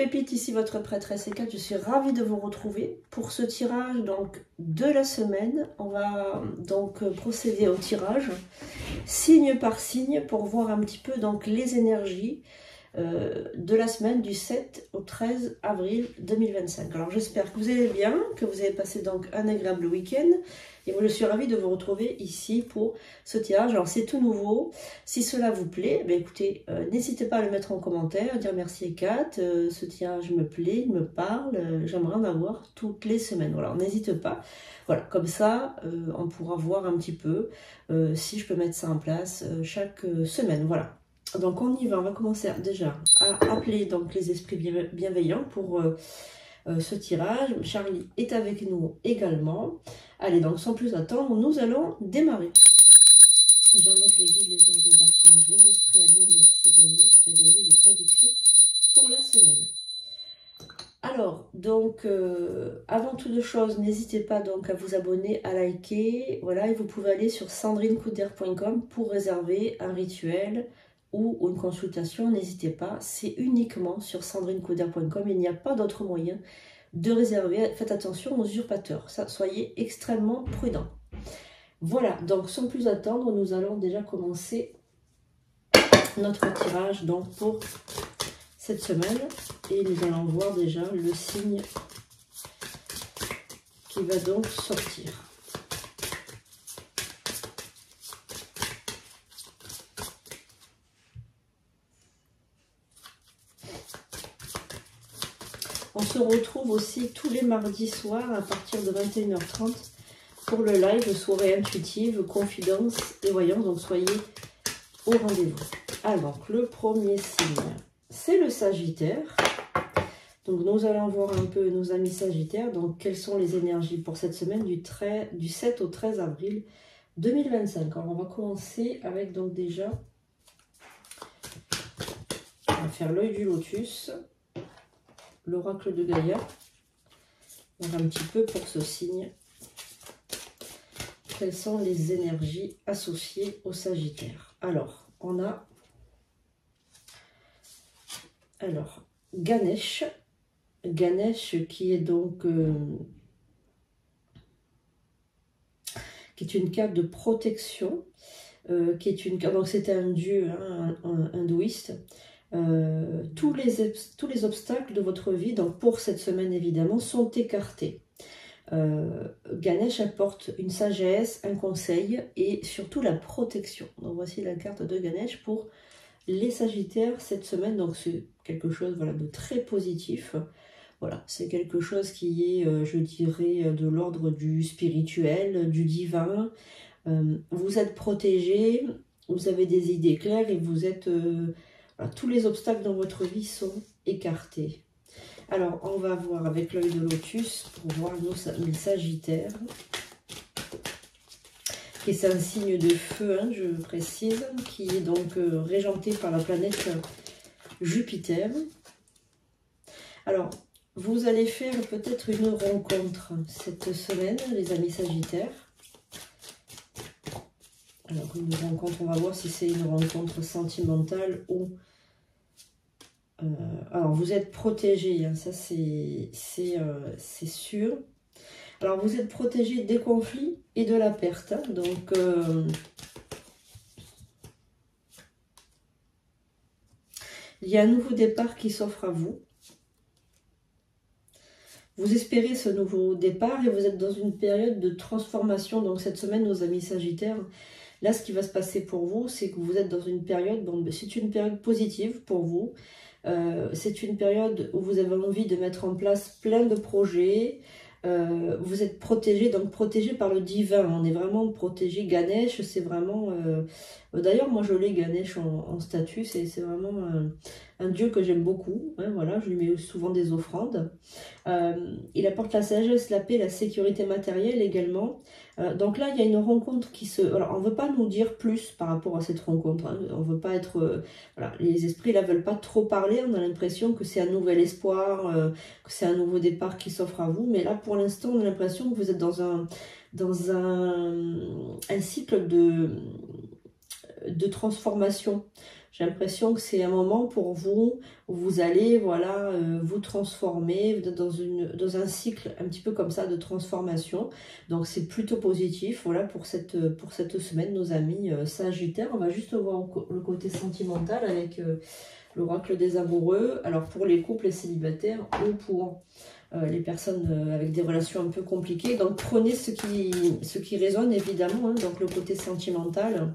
Pépite, ici votre prêtresse Hécate. Je suis ravie de vous retrouver pour ce tirage donc de la semaine. On va donc procéder au tirage signe par signe pour voir un petit peu donc les énergies de la semaine du 7 au 13 avril 2025. Alors j'espère que vous allez bien, que vous avez passé donc un agréable week-end. Et moi je suis ravie de vous retrouver ici pour ce tirage. Alors c'est tout nouveau. Si cela vous plaît, écoutez, n'hésitez pas à le mettre en commentaire, à dire merci Hécate, ce tirage me plaît, il me parle, j'aimerais en avoir toutes les semaines. Voilà, n'hésite pas. Voilà, comme ça, on pourra voir un petit peu si je peux mettre ça en place chaque semaine. Voilà. Donc on y va, on va commencer déjà à appeler donc les esprits bienveillants pour ce tirage. Charlie est avec nous également. Allez, donc sans plus attendre, nous allons démarrer. J'invoque les guides, les anges, les archanges, les esprits alliés, merci de nous révéler les prédictions pour la semaine. Alors, donc, avant toute chose, n'hésitez pas donc à vous abonner, à liker, voilà, et vous pouvez aller sur sandrinecouder.com pour réserver un rituel ou une consultation, n'hésitez pas, c'est uniquement sur sandrinecouder.com, il n'y a pas d'autre moyen de réserver. Faites attention aux usurpateurs, ça, soyez extrêmement prudents. Voilà, donc sans plus attendre, nous allons déjà commencer notre tirage donc pour cette semaine et nous allons voir déjà le signe qui va donc sortir. On se retrouve aussi tous les mardis soirs à partir de 21h30 pour le live soirée intuitive, confidence et voyance. Donc soyez au rendez-vous. Alors, le premier signe, c'est le Sagittaire. Donc nous allons voir un peu nos amis Sagittaires. Donc quelles sont les énergies pour cette semaine du 7 au 13 avril 2025. Alors on va commencer avec donc déjà, on va faire l'œil du lotus. L'oracle de Gaïa, voir un petit peu pour ce signe, quelles sont les énergies associées au Sagittaire. Alors, on a Ganesh qui est donc qui est une carte de protection, qui est une carte, donc c'est un dieu hindouiste. Tous les obstacles de votre vie, donc pour cette semaine évidemment, sont écartés. Ganesh apporte une sagesse, un conseil et surtout la protection. Donc voici la carte de Ganesh pour les Sagittaires cette semaine. Donc c'est quelque chose, voilà, de très positif. Voilà, c'est quelque chose qui est, je dirais, de l'ordre du spirituel, du divin. Vous êtes protégé, vous avez des idées claires et vous êtes... voilà, tous les obstacles dans votre vie sont écartés. Alors, on va voir avec l'œil de lotus pour voir les Sagittaires. Et c'est un signe de feu, hein, je précise, qui est donc régenté par la planète Jupiter. Alors, vous allez faire peut-être une rencontre cette semaine, les amis Sagittaires. Alors, une rencontre, on va voir si c'est une rencontre sentimentale ou... alors, vous êtes protégé, hein, ça c'est sûr. Alors, vous êtes protégé des conflits et de la perte. Hein, donc, il y a un nouveau départ qui s'offre à vous. Vous espérez ce nouveau départ et vous êtes dans une période de transformation. Donc, cette semaine, nos amis Sagittaires, là, ce qui va se passer pour vous, c'est que vous êtes dans une période, bon, c'est une période positive pour vous. C'est une période où vous avez envie de mettre en place plein de projets. Vous êtes protégé, donc protégé par le divin. On est vraiment protégé. Ganesh, c'est vraiment... D'ailleurs, moi, je l'ai Ganesh en statut. C'est vraiment un dieu que j'aime beaucoup. Hein, voilà, je lui mets souvent des offrandes. Il apporte la sagesse, la paix, la sécurité matérielle également. Donc là, il y a une rencontre qui se... Alors, on ne veut pas nous dire plus par rapport à cette rencontre. Hein. On ne veut pas être... voilà, les esprits là ne veulent pas trop parler. On a l'impression que c'est un nouvel espoir, que c'est un nouveau départ qui s'offre à vous. Mais là, pour l'instant, on a l'impression que vous êtes dans un cycle de... de transformation. J'ai l'impression que c'est un moment pour vous où vous allez, voilà, vous transformer dans un cycle un petit peu comme ça de transformation. Donc c'est plutôt positif, voilà, pour cette semaine, nos amis Sagittaires. On va juste voir le côté sentimental avec l'oracle des amoureux. Alors pour les couples et célibataires ou pour les personnes avec des relations un peu compliquées. Donc prenez ce qui résonne évidemment, hein, donc le côté sentimental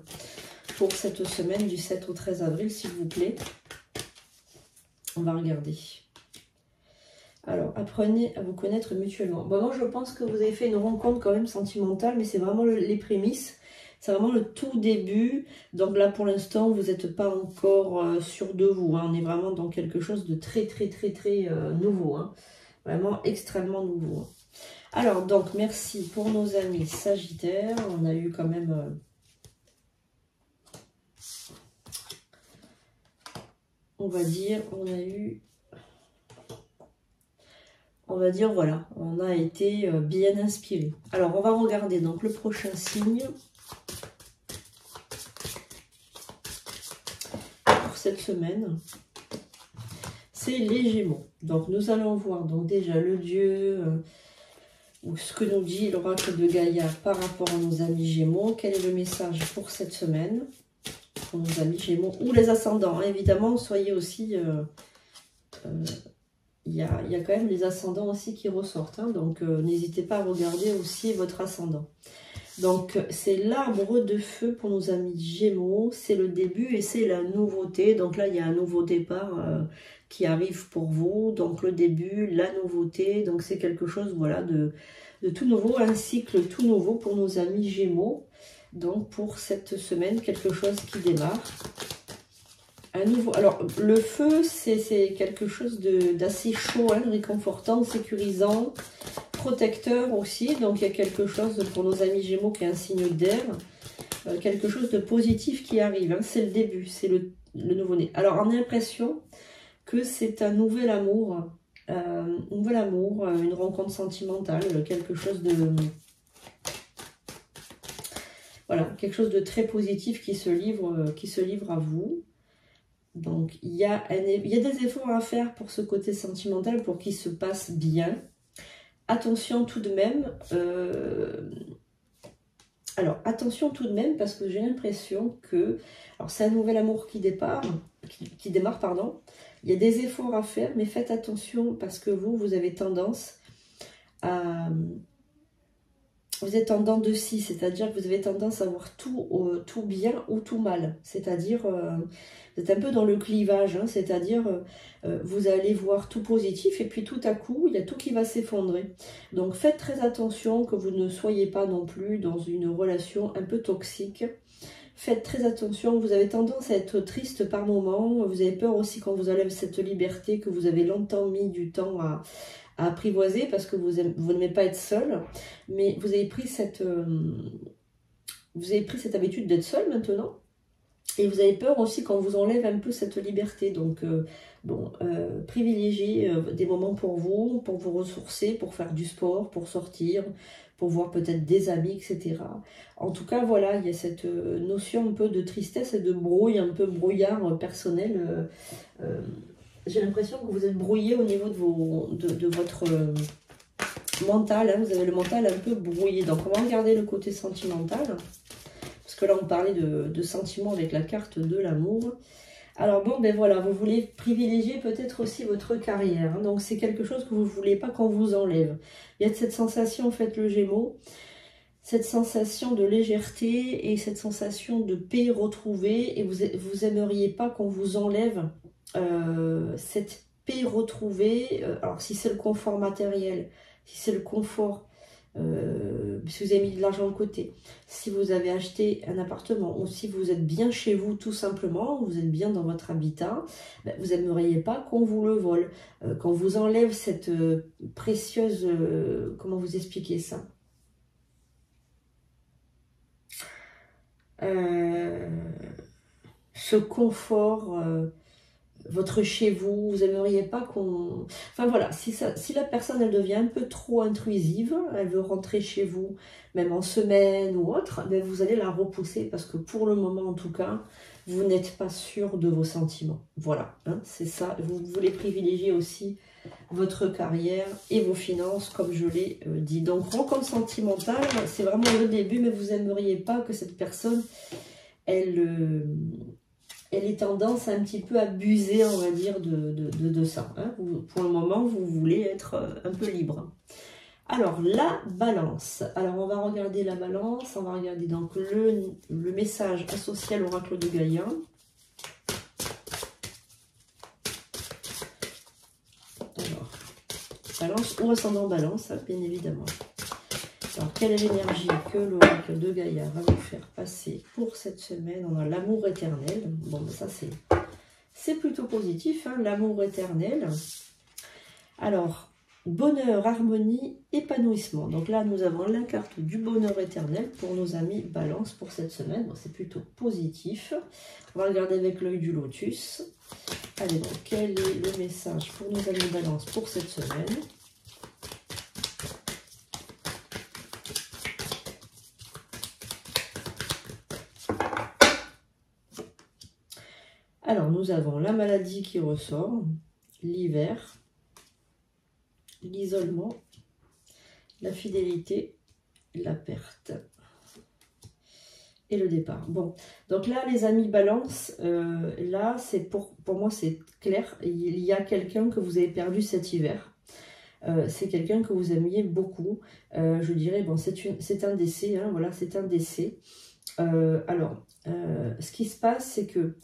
pour cette semaine du 7 au 13 avril, s'il vous plaît. On va regarder. Alors, apprenez à vous connaître mutuellement. Bon, moi, je pense que vous avez fait une rencontre quand même sentimentale, mais c'est vraiment les prémices. C'est vraiment le tout début. Donc là, pour l'instant, vous n'êtes pas encore sûr de vous, hein. On est vraiment dans quelque chose de très nouveau, hein. Vraiment extrêmement nouveau, hein. Alors, donc, merci pour nos amis Sagittaires. On a eu quand même... on va dire, voilà, on a été bien inspiré. Alors, on va regarder donc le prochain signe pour cette semaine. C'est les Gémeaux. Donc, nous allons voir donc déjà le dieu, ou ce que nous dit l'oracle de Gaïa par rapport à nos amis Gémeaux. Quel est le message pour cette semaine pour nos amis Gémeaux ou les ascendants, hein. Évidemment, soyez aussi... il y a quand même les ascendants aussi qui ressortent, hein, donc n'hésitez pas à regarder aussi votre ascendant. Donc c'est l'arbre de feu pour nos amis Gémeaux, c'est le début et c'est la nouveauté. Donc là il y a un nouveau départ qui arrive pour vous, donc le début, la nouveauté, donc c'est quelque chose, voilà, de tout nouveau, un cycle tout nouveau pour nos amis Gémeaux. Donc pour cette semaine, quelque chose qui démarre. Un nouveau. Alors, le feu, c'est quelque chose d'assez chaud, hein, réconfortant, sécurisant, protecteur aussi. Donc, il y a quelque chose pour nos amis Gémeaux qui est un signe d'air. Quelque chose de positif qui arrive, hein. C'est le début, c'est le nouveau-né. Alors, on a l'impression que c'est un nouvel amour. Une rencontre sentimentale, quelque chose de... Voilà, quelque chose de très positif qui se livre à vous. Donc, il y a des efforts à faire pour ce côté sentimental, pour qu'il se passe bien. Attention tout de même. Alors, attention tout de même, parce que j'ai l'impression que... Alors, c'est un nouvel amour qui démarre, pardon. Il y a des efforts à faire, mais faites attention, parce que vous avez tendance à... Vous êtes en dents de scie, c'est-à-dire que vous avez tendance à voir tout bien ou tout mal. C'est-à-dire, vous êtes un peu dans le clivage, hein, c'est-à-dire, vous allez voir tout positif et puis tout à coup, il y a tout qui va s'effondrer. Donc, faites très attention que vous ne soyez pas non plus dans une relation un peu toxique. Faites très attention, vous avez tendance à être triste par moments. Vous avez peur aussi quand vous enlève cette liberté que vous avez longtemps mis du temps à apprivoiser parce que vous n'aimez pas être seul, mais vous avez pris cette habitude d'être seul maintenant, et vous avez peur aussi quand on vous enlève un peu cette liberté. Donc privilégiez des moments pour vous ressourcer, pour faire du sport, pour sortir, pour voir peut-être des amis, etc. En tout cas, voilà, il y a cette notion un peu de tristesse et de brouille, un peu brouillard personnel. J'ai l'impression que vous êtes brouillé au niveau de votre mental, hein. Vous avez le mental un peu brouillé. Donc, on va regarder le côté sentimental. Parce que là, on parlait de sentiments avec la carte de l'amour. Alors, bon, ben voilà, vous voulez privilégier peut-être aussi votre carrière, hein. Donc, c'est quelque chose que vous ne voulez pas qu'on vous enlève. Il y a cette sensation, en fait, le Gémeaux, cette sensation de légèreté et cette sensation de paix retrouvée. Et vous aimeriez pas qu'on vous enlève cette paix retrouvée. Alors si c'est le confort matériel, si c'est le confort, si vous avez mis de l'argent de côté, si vous avez acheté un appartement, ou si vous êtes bien chez vous tout simplement, vous êtes bien dans votre habitat, ben, vous n'aimeriez pas qu'on vous le vole, qu'on vous enlève cette précieuse... comment vous expliquer ça, ce confort votre chez vous, vous n'aimeriez pas qu'on... Enfin voilà, si la personne elle devient un peu trop intrusive, elle veut rentrer chez vous, même en semaine ou autre, ben vous allez la repousser parce que pour le moment en tout cas, vous n'êtes pas sûr de vos sentiments. Voilà, hein, c'est ça. Vous voulez privilégier aussi votre carrière et vos finances, comme je l'ai dit. Donc rencontre sentimentale, c'est vraiment le début, mais vous n'aimeriez pas que cette personne, elle ait tendance à un petit peu abuser, on va dire, de ça. Hein. Pour le moment, vous voulez être un peu libre. Alors, la balance. Alors, on va regarder la balance. On va regarder donc le message associé à l'oracle de Gaïa. Alors, balance ou ascendant balance, hein, bien évidemment. Alors, quelle est l'énergie que l'oracle de Gaïa va vous faire passer pour cette semaine? On a l'amour éternel. Bon, ben ça, c'est plutôt positif, hein, l'amour éternel. Alors, bonheur, harmonie, épanouissement. Donc là, nous avons la carte du bonheur éternel pour nos amis Balance pour cette semaine. Bon, c'est plutôt positif. On va regarder avec l'œil du lotus. Allez, donc, quel est le message pour nos amis Balance pour cette semaine? Alors, nous avons la maladie qui ressort, l'hiver, l'isolement, la fidélité, la perte et le départ. Bon, donc là, les amis Balance, là, c'est pour moi, c'est clair. Il y a quelqu'un que vous avez perdu cet hiver. C'est quelqu'un que vous aimiez beaucoup. Je dirais, bon, c'est un décès, hein, voilà, c'est un décès. Alors, ce qui se passe, c'est que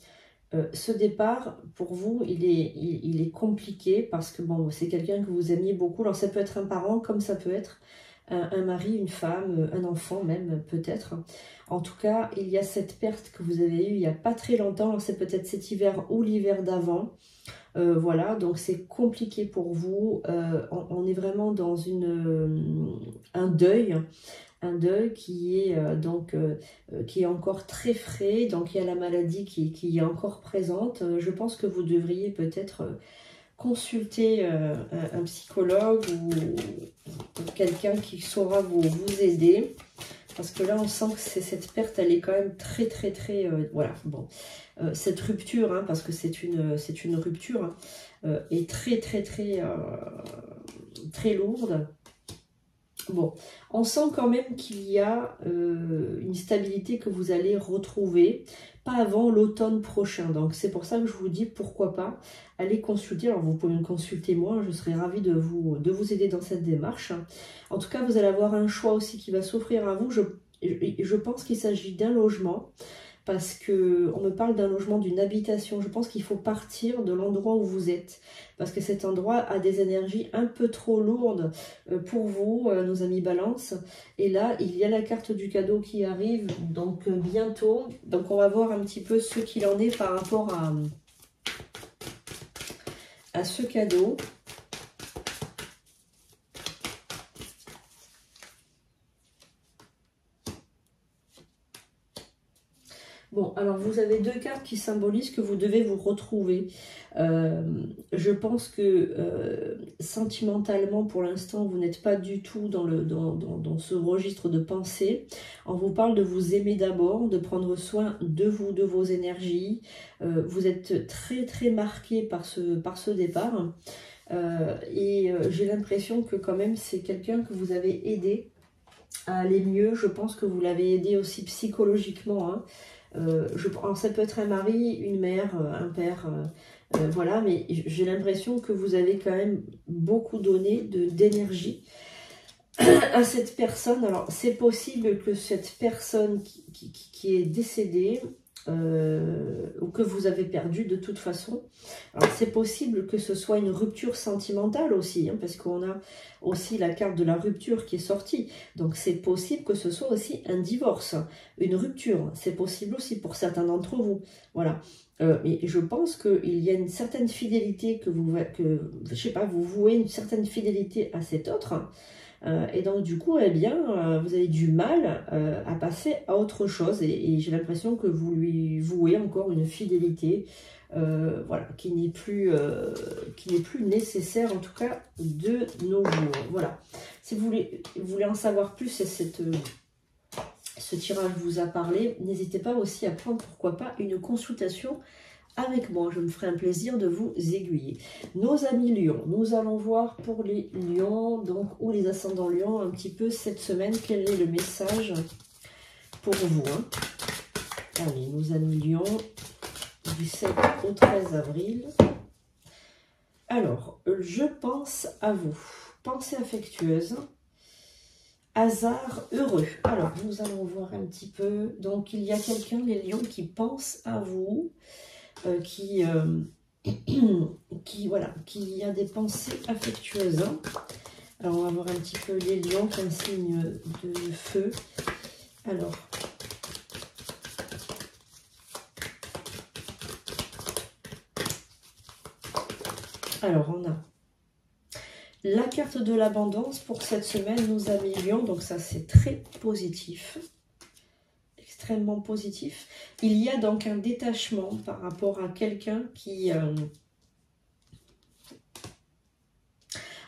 ce départ, pour vous, il est compliqué parce que bon, c'est quelqu'un que vous aimiez beaucoup. Alors, ça peut être un parent comme ça peut être un mari, une femme, un enfant même, peut-être. En tout cas, il y a cette perte que vous avez eue il n'y a pas très longtemps. Alors, c'est peut-être cet hiver ou l'hiver d'avant. Voilà, donc c'est compliqué pour vous. On est vraiment dans un deuil. Un deuil qui est qui est encore très frais, donc il y a la maladie qui est encore présente. Je pense que vous devriez peut-être consulter un psychologue ou quelqu'un qui saura vous aider, parce que là on sent que cette perte, elle est quand même très voilà, bon, cette rupture, hein, parce que c'est une rupture, hein, est très lourde. Bon, on sent quand même qu'il y a une stabilité que vous allez retrouver, pas avant l'automne prochain. Donc c'est pour ça que je vous dis, pourquoi pas aller consulter. Alors vous pouvez me consulter moi, je serai ravie de vous aider dans cette démarche. En tout cas, vous allez avoir un choix aussi qui va s'offrir à vous. Je pense qu'il s'agit d'un logement, parce que on me parle d'un logement, d'une habitation. Je pense qu'il faut partir de l'endroit où vous êtes, parce que cet endroit a des énergies un peu trop lourdes pour vous, nos amis Balance. Et là, il y a la carte du cadeau qui arrive, donc bientôt. Donc on va voir un petit peu ce qu'il en est par rapport à ce cadeau. Bon, alors vous avez deux cartes qui symbolisent que vous devez vous retrouver. Je pense que sentimentalement, pour l'instant, vous n'êtes pas du tout dans ce registre de pensée. On vous parle de vous aimer d'abord, de prendre soin de vous, de vos énergies. Vous êtes très marqué par ce départ. J'ai l'impression que quand même, c'est quelqu'un que vous avez aidé à aller mieux. Je pense que vous l'avez aidé aussi psychologiquement, hein. Alors ça peut être un mari, une mère, un père, voilà, mais j'ai l'impression que vous avez quand même beaucoup donné d'énergie à cette personne. Alors c'est possible que cette personne qui est décédée, ou que vous avez perdu de toute façon, alors c'est possible que ce soit une rupture sentimentale aussi, hein, parce qu'on a aussi la carte de la rupture qui est sortie, donc c'est possible que ce soit aussi un divorce, une rupture, c'est possible aussi pour certains d'entre vous, voilà. Mais je pense qu'il y a une certaine fidélité je sais pas, vous vouez une certaine fidélité à cet autre, Et donc du coup, eh bien, vous avez du mal à passer à autre chose. Et j'ai l'impression que vous lui vouez encore une fidélité, voilà, qui n'est plus nécessaire, en tout cas de nos jours. Voilà. Si vous voulez en savoir plus, ce tirage vous a parlé, n'hésitez pas aussi à prendre, pourquoi pas, une consultation avec moi. Je me ferai un plaisir de vous aiguiller. Nos amis lions, nous allons voir pour les lions, donc, ou les ascendants lions, un petit peu cette semaine, quel est le message pour vous. Allez, nos amis lions, du 7 au 13 avril. Alors, je pense à vous. Pensée affectueuse. Hasard heureux. Alors, nous allons voir un petit peu. Donc, il y a quelqu'un, les lions, qui pense à vous. Qui a des pensées affectueuses. Alors, on va voir un petit peu les lions, qui est un signe de feu. Alors, on a la carte de l'abondance pour cette semaine, nos amis lions. Donc, ça, c'est très positif. Extrêmement positif. Il y a donc un détachement par rapport à quelqu'un qui...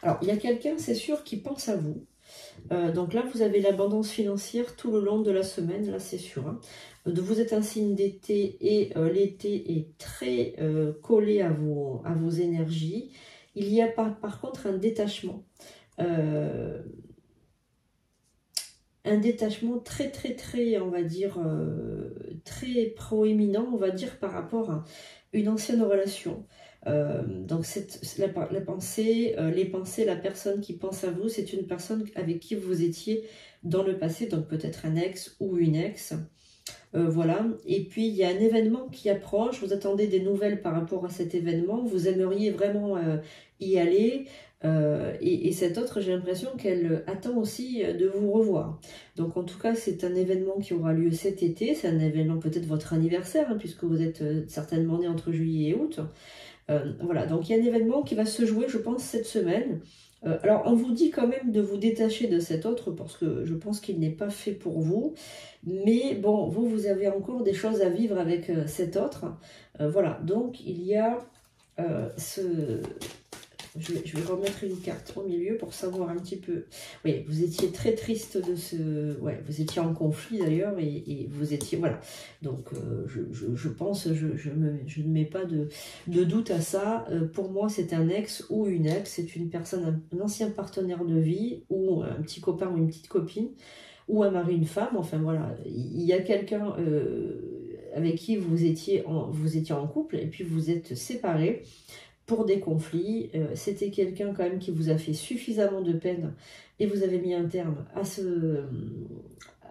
Alors, il y a quelqu'un, c'est sûr, qui pense à vous. Donc là, vous avez l'abondance financière tout le long de la semaine, là, c'est sûr. Hein. Vous êtes un signe d'été et l'été est très collé à vos énergies. Il y a par contre un détachement. Un détachement très, on va dire, très proéminent, on va dire, par rapport à une ancienne relation. Donc, les pensées, la personne qui pense à vous, c'est une personne avec qui vous étiez dans le passé, donc peut-être un ex ou une ex. Voilà, et puis il y a un événement qui approche, vous attendez des nouvelles par rapport à cet événement, vous aimeriez vraiment y aller, et cette autre, j'ai l'impression qu'elle attend aussi de vous revoir. Donc en tout cas, c'est un événement qui aura lieu cet été, c'est un événement peut-être votre anniversaire, hein, puisque vous êtes certainement né entre juillet et août. Voilà, donc il y a un événement qui va se jouer, je pense, cette semaine. Alors, on vous dit quand même de vous détacher de cet autre parce que je pense qu'il n'est pas fait pour vous. Mais bon, vous avez encore des choses à vivre avec cet autre. Voilà, donc il y a Je vais remettre une carte au milieu pour savoir un petit peu. Oui, vous étiez très triste de ce... Ouais, vous étiez en conflit d'ailleurs et vous étiez... Voilà. Donc, je pense, je ne mets pas de doute à ça. Pour moi, c'est un ex ou une ex. C'est une personne, un ancien partenaire de vie ou un petit copain ou une petite copine ou un mari, une femme. Enfin, voilà. Il y a quelqu'un avec qui vous étiez en couple et puis vous êtes séparés pour des conflits. C'était quelqu'un quand même qui vous a fait suffisamment de peine et vous avez mis un terme à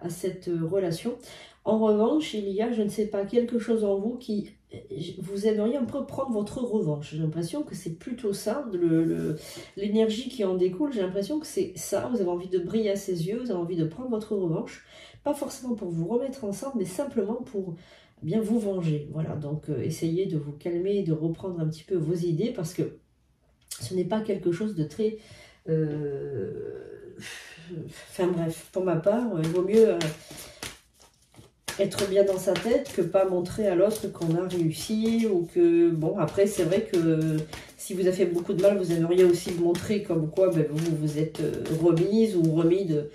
cette relation. En revanche, il y a, je ne sais pas, quelque chose en vous qui vous aimeriez un peu prendre votre revanche. J'ai l'impression que c'est plutôt ça, l'énergie qui en découle. J'ai l'impression que c'est ça, vous avez envie de briller à ses yeux, vous avez envie de prendre votre revanche, pas forcément pour vous remettre ensemble, mais simplement pour bien vous venger. Voilà, donc essayez de vous calmer et de reprendre un petit peu vos idées parce que ce n'est pas quelque chose de très... Enfin bref, pour ma part, il vaut mieux être bien dans sa tête que pas montrer à l'autre qu'on a réussi ou que... Bon, après, c'est vrai que si vous avez fait beaucoup de mal, vous aimeriez aussi vous montrer comme quoi ben, vous vous êtes remise ou remis de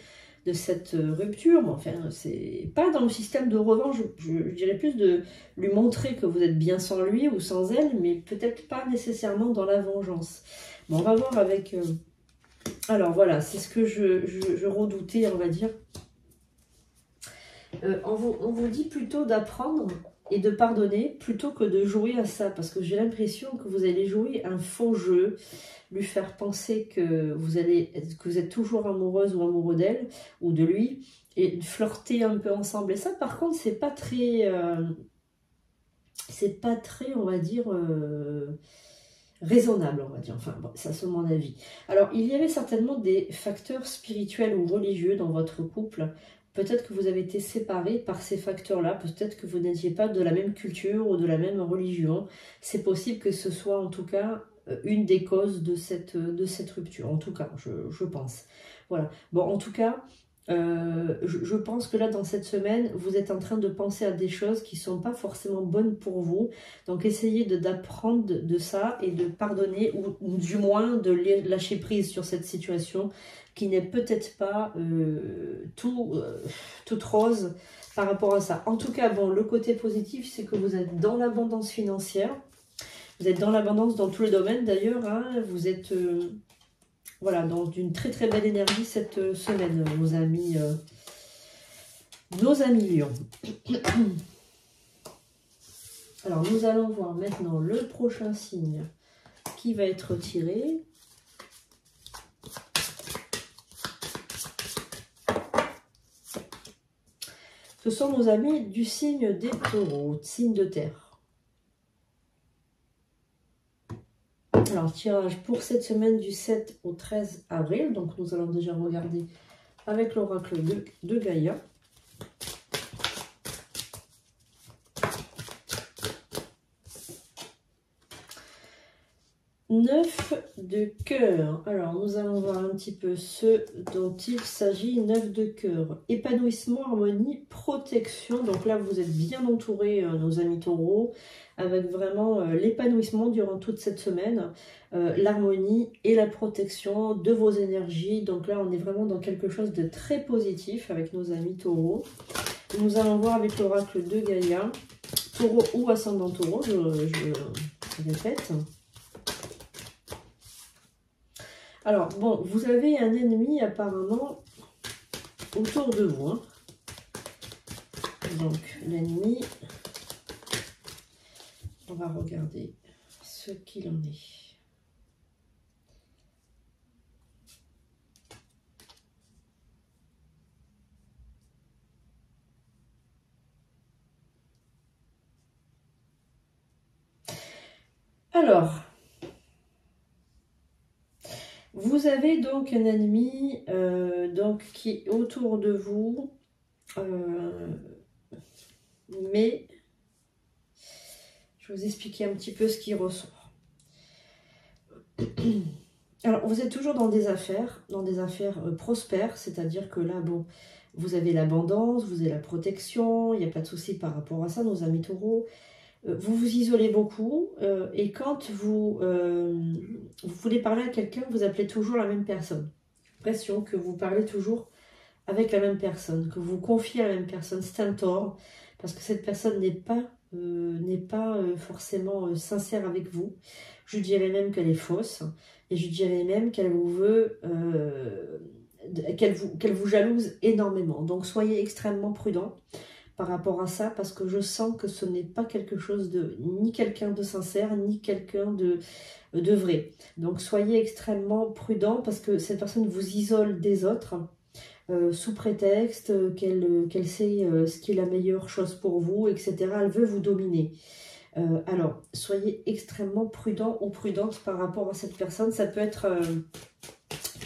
cette rupture, mais enfin, c'est pas dans le système de revanche, je dirais plus de lui montrer que vous êtes bien sans lui ou sans elle, mais peut-être pas nécessairement dans la vengeance. Bon, on va voir avec... Alors voilà, c'est ce que je redoutais, on va dire. On vous dit plutôt d'apprendre et de pardonner plutôt que de jouer à ça, parce que j'ai l'impression que vous allez jouer un faux jeu, lui faire penser que vous êtes toujours amoureuse ou amoureux d'elle ou de lui et flirter un peu ensemble. Et ça, par contre, c'est pas très, on va dire, raisonnable, on va dire. Enfin, bon, ça c'est mon avis. Alors, il y avait certainement des facteurs spirituels ou religieux dans votre couple. Peut-être que vous avez été séparés par ces facteurs-là. Peut-être que vous n'étiez pas de la même culture ou de la même religion. C'est possible que ce soit en tout cas une des causes de cette rupture, en tout cas, je pense. Voilà. Bon, en tout cas, je pense que là, dans cette semaine, vous êtes en train de penser à des choses qui ne sont pas forcément bonnes pour vous. Donc, essayez d'apprendre de ça et de pardonner, ou du moins de lâcher prise sur cette situation qui n'est peut-être pas toute rose par rapport à ça. En tout cas, bon, le côté positif, c'est que vous êtes dans l'abondance financière. Vous êtes dans l'abondance dans tous les domaines d'ailleurs. Hein. Vous êtes voilà, dans une très très belle énergie cette semaine, nos amis lions. Alors, nous allons voir maintenant le prochain signe qui va être tiré. Ce sont nos amis du signe des taureaux, signe de terre. Alors, tirage pour cette semaine du 7 au 13 avril. Donc, nous allons déjà regarder avec l'oracle de Gaïa. 9 de cœur. Alors, nous allons voir un petit peu ce dont il s'agit. 9 de cœur. Épanouissement, harmonie, protection. Donc là, vous êtes bien entourés, nos amis taureaux, avec vraiment l'épanouissement durant toute cette semaine, l'harmonie et la protection de vos énergies. Donc là, on est vraiment dans quelque chose de très positif avec nos amis taureaux. Nous allons voir avec l'oracle de Gaïa, taureau ou ascendant taureau, je répète. Alors, bon, vous avez un ennemi apparemment autour de vous. Hein. Donc, l'ennemi, on va regarder ce qu'il en est. Alors, vous avez donc un ennemi qui est autour de vous, mais je vais vous expliquer un petit peu ce qui ressort. Alors, vous êtes toujours dans des affaires prospères, c'est-à-dire que là, bon, vous avez l'abondance, vous avez la protection, il n'y a pas de souci par rapport à ça, nos amis taureaux. Vous vous isolez beaucoup et quand vous voulez parler à quelqu'un, vous appelez toujours la même personne. J'ai l'impression que vous parlez toujours avec la même personne, que vous confiez à la même personne. C'est un tort parce que cette personne n'est pas forcément sincère avec vous. Je dirais même qu'elle est fausse et je dirais même qu'elle vous veut, qu'elle vous jalouse énormément. Donc soyez extrêmement prudent par rapport à ça, parce que je sens que ce n'est pas quelque chose ni quelqu'un de sincère, ni quelqu'un de vrai. Donc soyez extrêmement prudent, parce que cette personne vous isole des autres, sous prétexte qu'elle sait ce qui est la meilleure chose pour vous, etc. Elle veut vous dominer. Alors, soyez extrêmement prudent ou prudente par rapport à cette personne. Ça peut être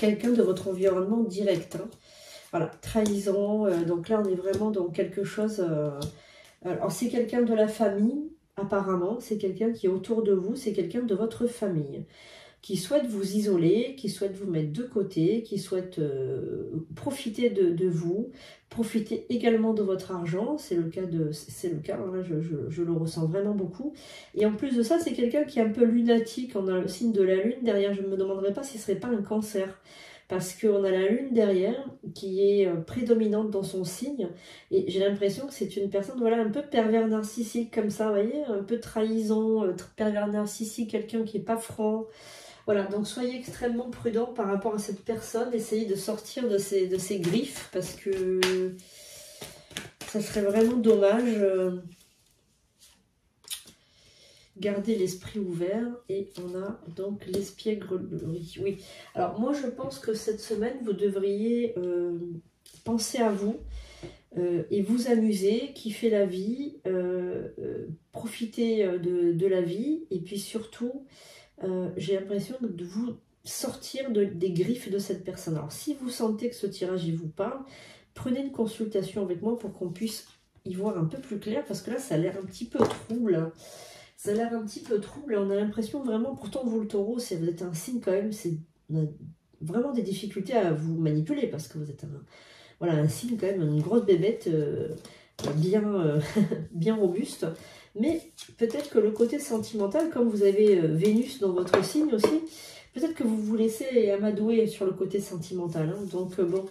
quelqu'un de votre environnement direct, hein. Voilà, trahison, donc là on est vraiment dans quelque chose, alors c'est quelqu'un de la famille, apparemment, c'est quelqu'un qui est autour de vous, c'est quelqu'un de votre famille, qui souhaite vous isoler, qui souhaite vous mettre de côté, qui souhaite profiter de vous, profiter également de votre argent, c'est le cas, hein, là je le ressens vraiment beaucoup, et en plus de ça c'est quelqu'un qui est un peu lunatique, on a le signe de la lune derrière, je ne me demanderai pas si ce serait pas un cancer, parce qu'on a la lune derrière qui est prédominante dans son signe. Et j'ai l'impression que c'est une personne, voilà, un peu pervers narcissique comme ça, vous voyez, un peu trahison, pervers narcissique, quelqu'un qui n'est pas franc. Voilà, donc soyez extrêmement prudent par rapport à cette personne. Essayez de sortir de ces griffes parce que ça serait vraiment dommage. Gardez l'esprit ouvert et on a donc l'espièglerie. Oui, alors moi je pense que cette semaine vous devriez penser à vous et vous amuser, kiffer la vie, profiter de la vie et puis surtout j'ai l'impression de vous sortir des griffes de cette personne. Alors si vous sentez que ce tirage il vous parle, prenez une consultation avec moi pour qu'on puisse y voir un peu plus clair parce que là ça a l'air un petit peu trouble. Ça a l'air un petit peu trouble et on a l'impression vraiment, pourtant vous le taureau, vous êtes un signe quand même, on a vraiment des difficultés à vous manipuler parce que vous êtes voilà, un signe quand même, une grosse bébête bien, bien robuste. Mais peut-être que le côté sentimental, comme vous avez Vénus dans votre signe aussi, peut-être que vous vous laissez amadouer sur le côté sentimental. Hein. Donc bon,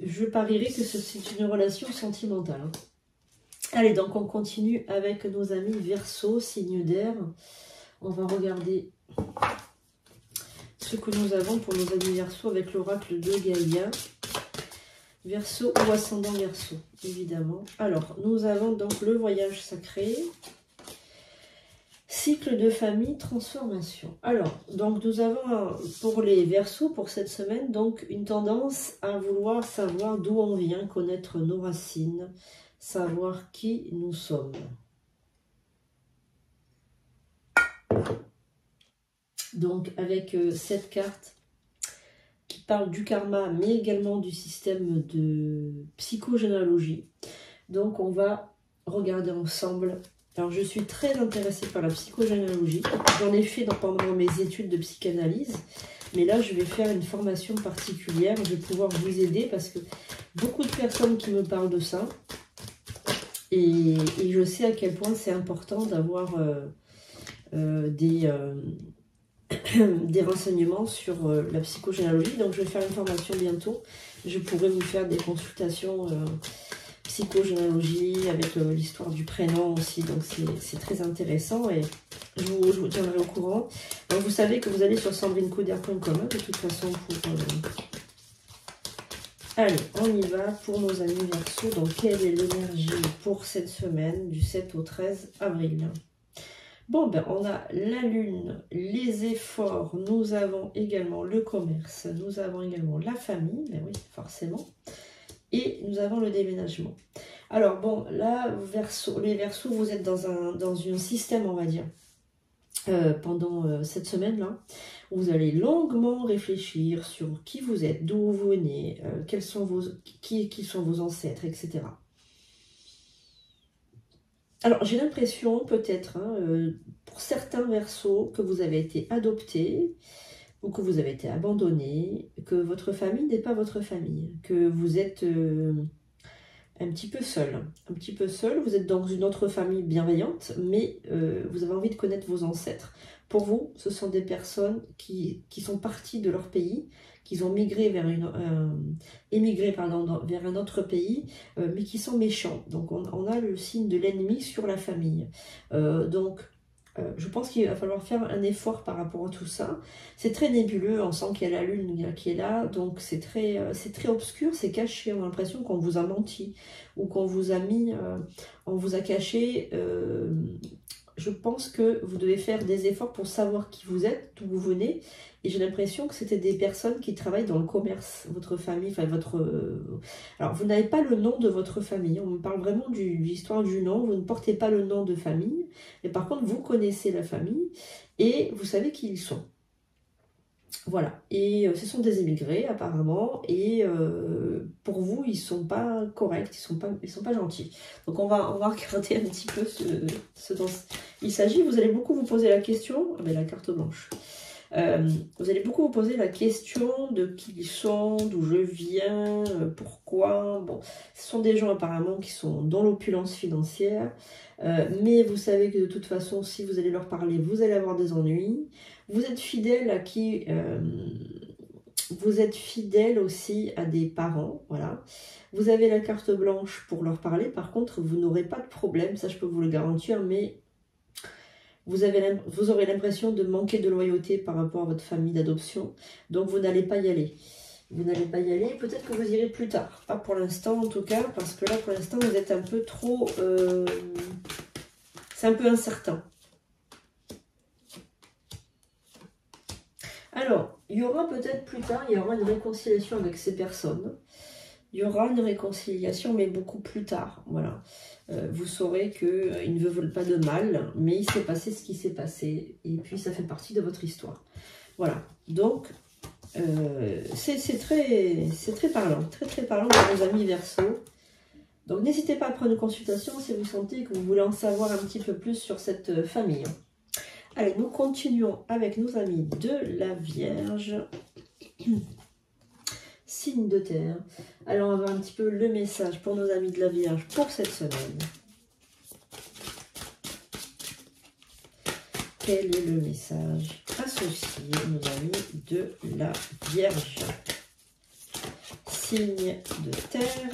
je parierais que c'est une relation sentimentale. Hein. Allez, donc on continue avec nos amis Verseau, signe d'air. On va regarder ce que nous avons pour nos amis Verseau avec l'oracle de Gaïa. Verseau ou ascendant Verseau, évidemment. Alors, nous avons donc le voyage sacré, cycle de famille, transformation. Alors, donc nous avons pour les Verseaux, pour cette semaine, donc une tendance à vouloir savoir d'où on vient, connaître nos racines, savoir qui nous sommes. Donc, avec cette carte qui parle du karma, mais également du système de psychogénéalogie. Donc, on va regarder ensemble. Alors, je suis très intéressée par la psychogénéalogie. J'en ai fait pendant mes études de psychanalyse. Mais là, je vais faire une formation particulière. Je vais pouvoir vous aider parce que beaucoup de personnes qui me parlent de ça. Et je sais à quel point c'est important d'avoir des renseignements sur la psychogénéalogie. Donc, je vais faire une formation bientôt. Je pourrai vous faire des consultations psychogénéalogie avec l'histoire du prénom aussi. Donc, c'est très intéressant et je vous tiendrai au courant. Donc, vous savez que vous allez sur sandrinecouder.com de toute façon pour... Allez, on y va pour nos amis Verseau. Donc, quelle est l'énergie pour cette semaine du 7 au 13 avril? Bon, ben, on a la lune, les efforts, nous avons également le commerce, nous avons également la famille, ben oui, forcément, et nous avons le déménagement. Alors, bon, là, les Verseaux, vous êtes dans un système, on va dire, pendant cette semaine-là, où vous allez longuement réfléchir sur qui vous êtes, d'où vous venez, qui sont vos ancêtres, etc. Alors, j'ai l'impression, peut-être, hein, pour certains Verseaux, que vous avez été adoptés ou que vous avez été abandonnés, que votre famille n'est pas votre famille, que vous êtes un petit peu seul. Un petit peu seul, vous êtes dans une autre famille bienveillante, mais vous avez envie de connaître vos ancêtres. Pour vous, ce sont des personnes qui sont parties de leur pays, qui ont migré vers émigré vers un autre pays, mais qui sont méchants. Donc on a le signe de l'ennemi sur la famille. Je pense qu'il va falloir faire un effort par rapport à tout ça. C'est très nébuleux, on sent qu'il y a la lune qui est là, donc c'est très obscur, c'est caché. On a l'impression qu'on vous a menti ou qu'on vous a mis, on vous a caché. Je pense que vous devez faire des efforts pour savoir qui vous êtes, d'où vous venez. Et j'ai l'impression que c'était des personnes qui travaillent dans le commerce, votre famille, enfin Alors, vous n'avez pas le nom de votre famille. On me parle vraiment de l'histoire du nom. Vous ne portez pas le nom de famille. Mais par contre, vous connaissez la famille et vous savez qui ils sont. Voilà. Et ce sont des immigrés, apparemment. Et pour vous, ils ne sont pas corrects, ils sont pas gentils. Donc, on va regarder un petit peu ce dont il s'agit. Vous allez beaucoup vous poser la question... Ah ben, la carte blanche. Vous allez beaucoup vous poser la question de qui ils sont, d'où je viens, pourquoi. Bon, ce sont des gens apparemment qui sont dans l'opulence financière, mais vous savez que de toute façon, si vous allez leur parler, vous allez avoir des ennuis. Vous êtes fidèle à qui vous êtes fidèle aussi à des parents, voilà. Vous avez la carte blanche pour leur parler, par contre, vous n'aurez pas de problème, ça je peux vous le garantir, mais vous aurez l'impression de manquer de loyauté par rapport à votre famille d'adoption, donc vous n'allez pas y aller. Vous n'allez pas y aller, peut-être que vous irez plus tard, pas pour l'instant en tout cas, parce que là pour l'instant vous êtes un peu trop... c'est un peu incertain. Alors, il y aura peut-être plus tard, il y aura une réconciliation avec ces personnes. Il y aura une réconciliation, mais beaucoup plus tard. Voilà. Vous saurez qu'ils ne veulent pas de mal, mais il s'est passé ce qui s'est passé. Et puis, ça fait partie de votre histoire. Voilà. Donc, c'est très parlant. Très parlant pour vos amis Verseau. Donc n'hésitez pas à prendre une consultation si vous sentez que vous voulez en savoir un petit peu plus sur cette famille. Allez, nous continuons avec nos amis de la Vierge. Signe de terre. Alors on va voir un petit peu le message pour nos amis de la Vierge pour cette semaine. Quel est le message associé à nos amis de la Vierge? Signe de terre.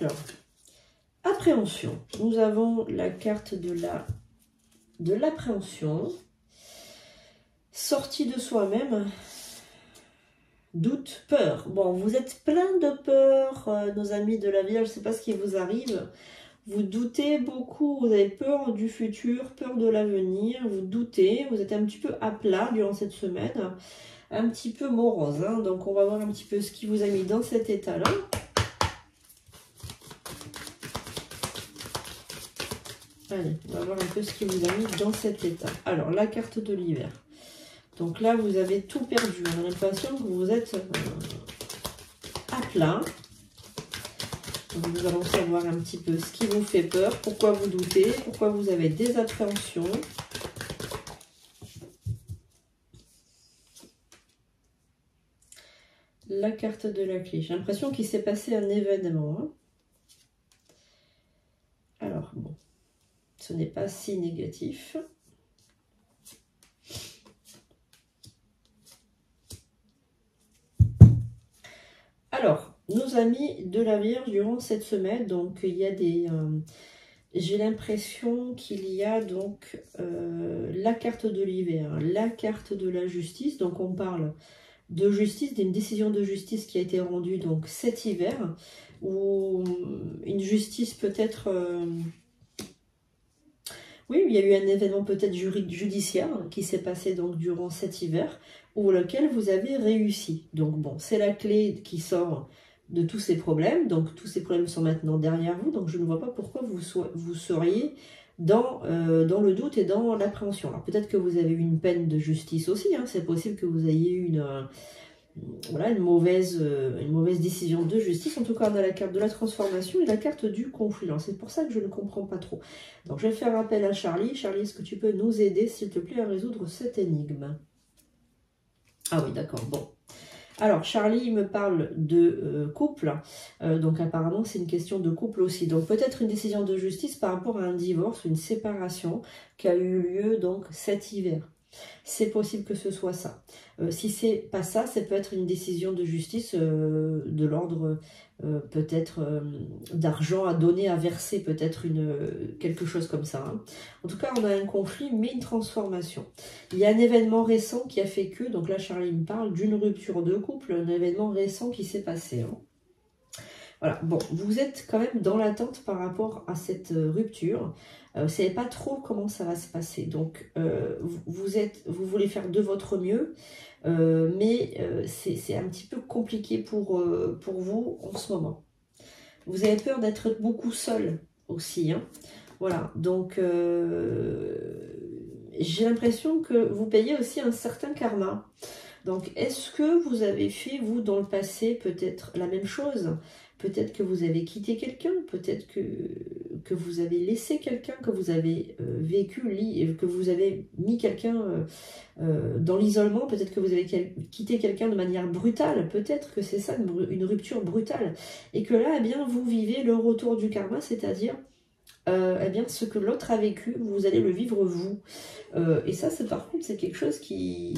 Alors, appréhension. Nous avons la carte de l'appréhension. Sortie de soi-même. Doute, peur. Bon, vous êtes plein de peur, nos amis de la Vierge. Je ne sais pas ce qui vous arrive. Vous doutez beaucoup. Vous avez peur du futur, peur de l'avenir. Vous doutez. Vous êtes un petit peu à plat durant cette semaine. Un petit peu morose. Hein. Donc, on va voir un petit peu ce qui vous a mis dans cet état-là. Allez, on va voir un peu ce qui vous a mis dans cet état. Alors, la carte de l'hiver. Donc là, vous avez tout perdu. On a l'impression que vous êtes à plat. Donc, nous allons savoir un petit peu ce qui vous fait peur, pourquoi vous doutez, pourquoi vous avez des appréhensions. La carte de la clé. J'ai l'impression qu'il s'est passé un événement. Hein. Alors, bon. Ce n'est pas si négatif. Alors, nos amis de la Vierge durant cette semaine, donc il y a des... j'ai l'impression qu'il y a donc la carte de l'hiver, la carte de la justice. Donc on parle de justice, d'une décision de justice qui a été rendue donc cet hiver, ou une justice peut-être... oui, il y a eu un événement peut-être judiciaire qui s'est passé donc durant cet hiver, ou lequel vous avez réussi. Donc bon, c'est la clé qui sort de tous ces problèmes. Donc tous ces problèmes sont maintenant derrière vous. Donc je ne vois pas pourquoi vous seriez dans le doute et dans l'appréhension. Alors peut-être que vous avez eu une peine de justice aussi. Hein. C'est possible que vous ayez eu voilà, une mauvaise décision de justice. En tout cas, on a la carte de la transformation et la carte du conflit. C'est pour ça que je ne comprends pas trop. Donc, je vais faire appel à Charlie. Charlie, est-ce que tu peux nous aider, s'il te plaît, à résoudre cette énigme? Ah oui, d'accord, bon. Alors, Charlie me parle de couple. Donc, apparemment, c'est une question de couple aussi. Donc, peut-être une décision de justice par rapport à un divorce, une séparation qui a eu lieu donc cet hiver. C'est possible que ce soit ça. Si c'est pas ça, ça peut être une décision de justice de l'ordre peut-être d'argent à donner, à verser, peut-être quelque chose comme ça. Hein. En tout cas, on a un conflit, mais une transformation. Il y a un événement récent qui a fait que, donc là Charlie me parle d'une rupture de couple, un événement récent qui s'est passé. Hein. Voilà, bon, vous êtes quand même dans l'attente par rapport à cette rupture. Vous ne savez pas trop comment ça va se passer. Donc, vous voulez faire de votre mieux, mais c'est un petit peu compliqué pour vous en ce moment. Vous avez peur d'être beaucoup seul aussi. Hein. Voilà, donc j'ai l'impression que vous payez aussi un certain karma. Donc, est-ce que vous avez fait, vous, dans le passé, peut-être la même chose? Peut-être que vous avez quitté quelqu'un, peut-être que vous avez laissé quelqu'un, que vous avez vécu, que vous avez mis quelqu'un dans l'isolement, peut-être que vous avez quitté quelqu'un de manière brutale, peut-être que c'est ça, une rupture brutale. Et que là, eh bien, vous vivez le retour du karma, c'est-à-dire eh bien, ce que l'autre a vécu, vous allez le vivre vous. Et ça, par contre, c'est quelque chose qui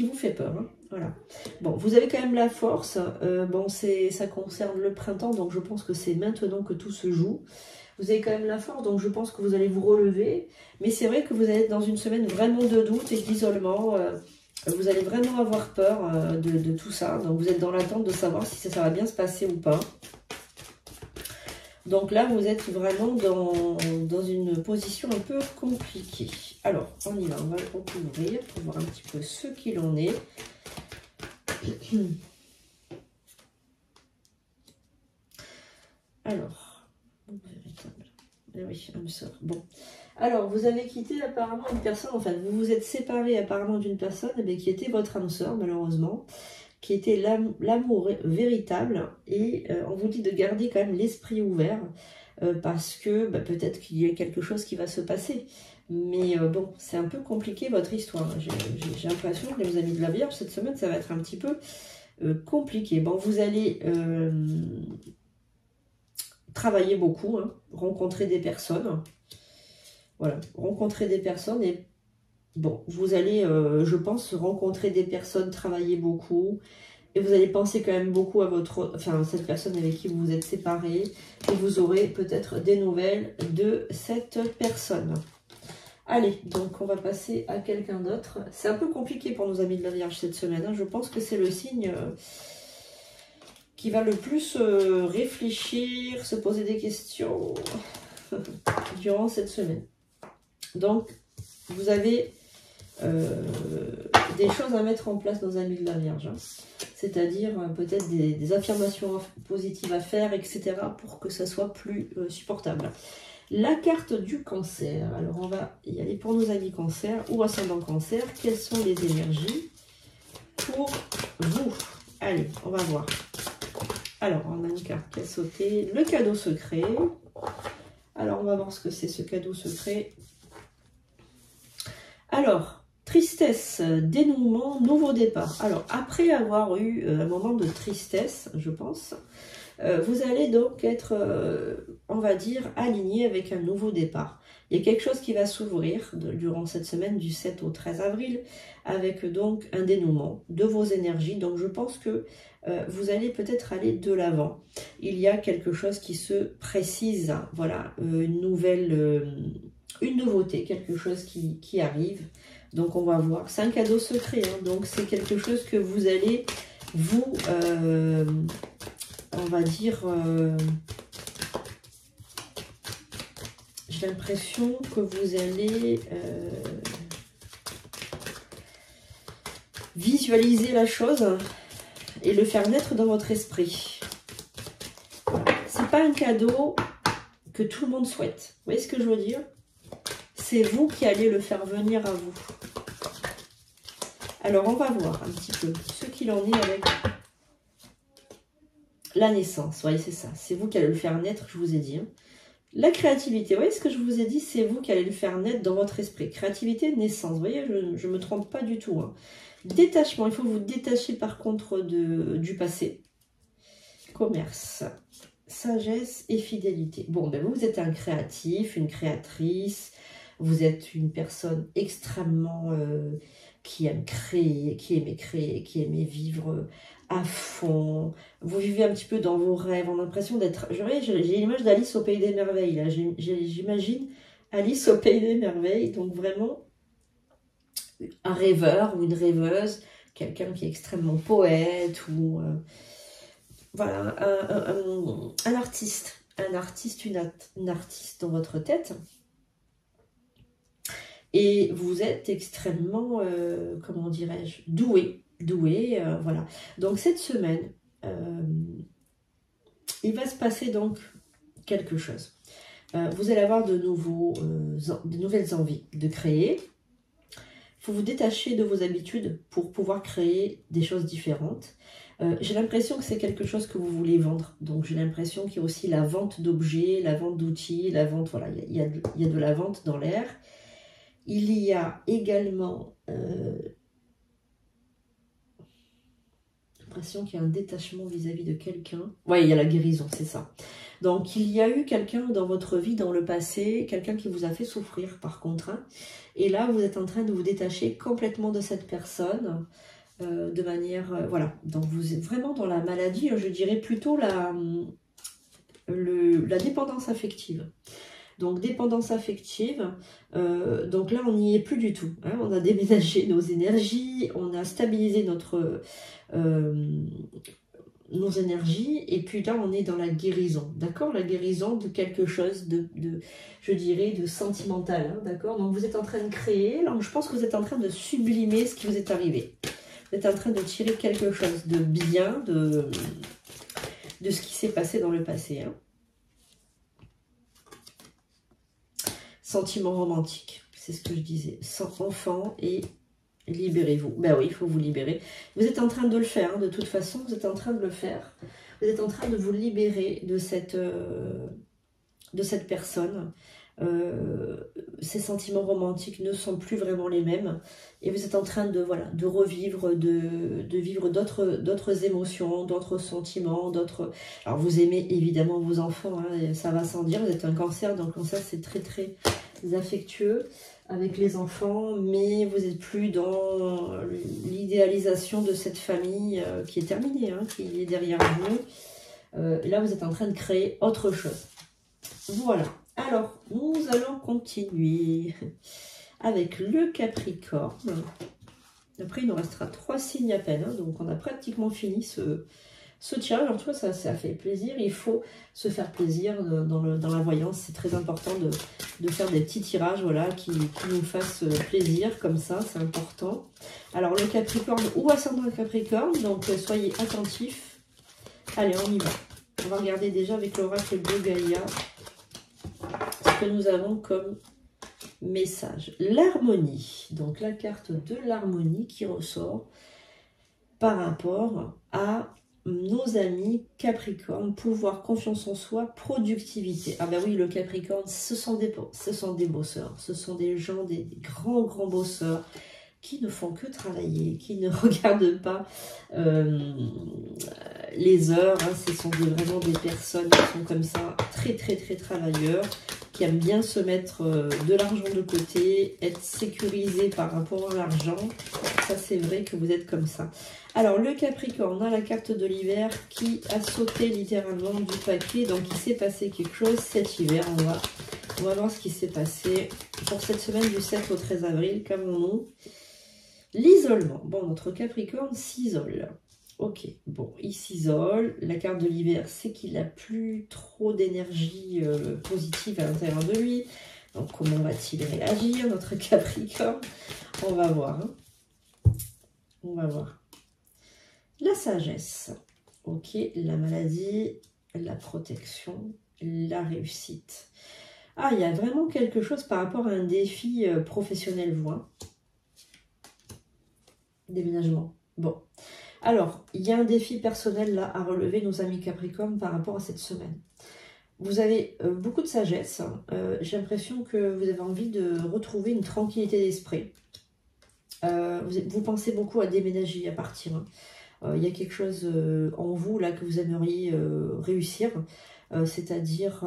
vous fait peur. Hein. Voilà. Bon, vous avez quand même la force. Bon, ça concerne le printemps, donc je pense que c'est maintenant que tout se joue. Vous avez quand même la force, donc je pense que vous allez vous relever. Mais c'est vrai que vous allez être dans une semaine vraiment de doute et d'isolement. Vous allez vraiment avoir peur de tout ça. Donc vous êtes dans l'attente de savoir si ça va bien se passer ou pas. Donc là, vous êtes vraiment dans une position un peu compliquée. Alors, on y va, on va le recouvrir pour voir un petit peu ce qu'il en est. Alors, véritable oui, âme sœur. Bon. Alors, vous avez quitté apparemment une personne, enfin, vous vous êtes séparé apparemment d'une personne mais qui était votre âme sœur, malheureusement, qui était l'amour véritable. Et on vous dit de garder quand même l'esprit ouvert parce que bah, peut-être qu'il y a quelque chose qui va se passer. Mais bon, c'est un peu compliqué votre histoire. J'ai l'impression que les amis de la Vierge, cette semaine, ça va être un petit peu compliqué. Bon, vous allez travailler beaucoup, hein, rencontrer des personnes. Voilà, rencontrer des personnes et bon, vous allez, je pense, rencontrer des personnes, travailler beaucoup et vous allez penser quand même beaucoup à cette personne avec qui vous vous êtes séparés et vous aurez peut-être des nouvelles de cette personne. Allez, donc on va passer à quelqu'un d'autre. C'est un peu compliqué pour nos amis de la Vierge cette semaine, hein. Je pense que c'est le signe qui va le plus réfléchir, se poser des questions durant cette semaine. Donc, vous avez des choses à mettre en place, nos amis de la Vierge. Hein. C'est-à-dire peut-être des affirmations positives à faire, etc. pour que ça soit plus supportable. La carte du cancer. Alors, on va y aller pour nos amis cancer ou ascendant cancer. Quelles sont les énergies pour vous? Allez, on va voir. Alors, on a une carte qui a sauté. Le cadeau secret. Alors, on va voir ce que c'est ce cadeau secret. Alors, tristesse, dénouement, nouveau départ. Alors, après avoir eu un moment de tristesse, je pense, vous allez donc être, on va dire, aligné avec un nouveau départ. Il y a quelque chose qui va s'ouvrir durant cette semaine du 7 au 13 avril, avec donc un dénouement de vos énergies. Donc, je pense que vous allez peut-être aller de l'avant. Il y a quelque chose qui se précise, voilà, une nouveauté, quelque chose qui arrive. Donc, on va voir. C'est un cadeau secret, hein, donc c'est quelque chose que vous allez vous... on va dire, j'ai l'impression que vous allez visualiser la chose et le faire naître dans votre esprit. C'est pas un cadeau que tout le monde souhaite. Vous voyez ce que je veux dire? C'est vous qui allez le faire venir à vous. Alors, on va voir un petit peu ce qu'il en est avec... la naissance, oui, c'est ça. C'est vous qui allez le faire naître, je vous ai dit. Hein. La créativité, vous voyez ce que je vous ai dit? C'est vous qui allez le faire naître dans votre esprit. Créativité, naissance, vous voyez, je ne me trompe pas du tout. Hein. Détachement, il faut vous détacher par contre du passé. Commerce, sagesse et fidélité. Bon, ben vous êtes un créatif, une créatrice. Vous êtes une personne extrêmement... qui aime créer, qui aimait vivre à fond. Vous vivez un petit peu dans vos rêves, on a l'impression d'être... J'ai l'image d'Alice au Pays des Merveilles, là. J'imagine Alice au Pays des Merveilles, donc vraiment un rêveur ou une rêveuse, quelqu'un qui est extrêmement poète ou... voilà, un artiste. Un artiste, une artiste dans votre tête. Et vous êtes extrêmement, comment dirais-je, doué, voilà. Donc cette semaine, il va se passer donc quelque chose. Vous allez avoir de nouvelles envies de créer. Il faut vous détacher de vos habitudes pour pouvoir créer des choses différentes. J'ai l'impression que c'est quelque chose que vous voulez vendre. Donc j'ai l'impression qu'il y a aussi la vente d'objets, la vente d'outils, la vente, voilà, il y a de la vente dans l'air. Il y a également l'impression qu'il y a un détachement vis-à-vis de quelqu'un. Oui, il y a la guérison, c'est ça. Donc, il y a eu quelqu'un dans votre vie, dans le passé, quelqu'un qui vous a fait souffrir par contre. Hein, et là, vous êtes en train de vous détacher complètement de cette personne de manière... voilà, donc vous êtes vraiment dans la maladie, je dirais plutôt la dépendance affective. Donc, dépendance affective, donc là, on n'y est plus du tout. Hein, on a déménagé nos énergies, on a stabilisé nos énergies, et puis là, on est dans la guérison, d'accord? La guérison de quelque chose je dirais, de sentimental, hein, d'accord? Donc, vous êtes en train de créer, là, je pense que vous êtes en train de sublimer ce qui vous est arrivé. Vous êtes en train de tirer quelque chose de bien, de ce qui s'est passé dans le passé, hein. sentiment romantique. C'est ce que je disais. Sans enfant et libérez-vous. Ben oui, il faut vous libérer. Vous êtes en train de le faire, hein, de toute façon, vous êtes en train de le faire. Vous êtes en train de vous libérer de cette personne. Ces sentiments romantiques ne sont plus vraiment les mêmes. Et vous êtes en train de, voilà, de revivre, de vivre d'autres émotions, d'autres sentiments, d'autres... Alors vous aimez évidemment vos enfants, hein, ça va sans dire, vous êtes un cancer, donc le cancer c'est très très affectueux avec les enfants, mais vous n'êtes plus dans l'idéalisation de cette famille qui est terminée, hein, qui est derrière vous. Et là, vous êtes en train de créer autre chose. Voilà. Alors, nous allons continuer avec le Capricorne. Après, il nous restera 3 signes à peine, hein, donc on a pratiquement fini ce tirage. Alors, tu vois, ça fait plaisir. Il faut se faire plaisir dans la voyance. C'est très important de faire des petits tirages, voilà, qui nous fassent plaisir, comme ça, c'est important. Alors, le Capricorne ou ascendant Capricorne, donc soyez attentifs. Allez, on y va. On va regarder déjà avec l'oracle de Gaïa ce que nous avons comme message. L'harmonie. Donc, la carte de l'harmonie qui ressort par rapport à nos amis Capricorne, pouvoir, confiance en soi, productivité. Ah ben oui, le Capricorne, ce sont des bosseurs, ce sont des gens, des grands bosseurs qui ne font que travailler, qui ne regardent pas les heures. Hein. Ce sont vraiment des personnes qui sont comme ça, très travailleurs, qui aiment bien se mettre de l'argent de côté, être sécurisés par rapport à l'argent. Ça, c'est vrai que vous êtes comme ça. Alors, le Capricorne, on a la carte de l'hiver qui a sauté littéralement du paquet. Donc, il s'est passé quelque chose cet hiver. On va voir ce qui s'est passé pour cette semaine du 7 au 13 avril. Qu'avons-nous? L'isolement. Bon, notre Capricorne s'isole. Ok, bon, il s'isole. La carte de l'hiver, c'est qu'il n'a plus trop d'énergie positive à l'intérieur de lui. Donc, comment va-t-il réagir, notre Capricorne? On va voir. Hein. On va voir. La sagesse. Ok, la maladie, la protection, la réussite. Ah, il y a vraiment quelque chose par rapport à un défi professionnel, voix. Déménagement. Bon. Alors, il y a un défi personnel là à relever, nos amis Capricorne, par rapport à cette semaine. Vous avez beaucoup de sagesse. Hein. J'ai l'impression que vous avez envie de retrouver une tranquillité d'esprit. Vous pensez beaucoup à déménager, à partir. Hein. Il y a quelque chose en vous là que vous aimeriez réussir. C'est-à-dire...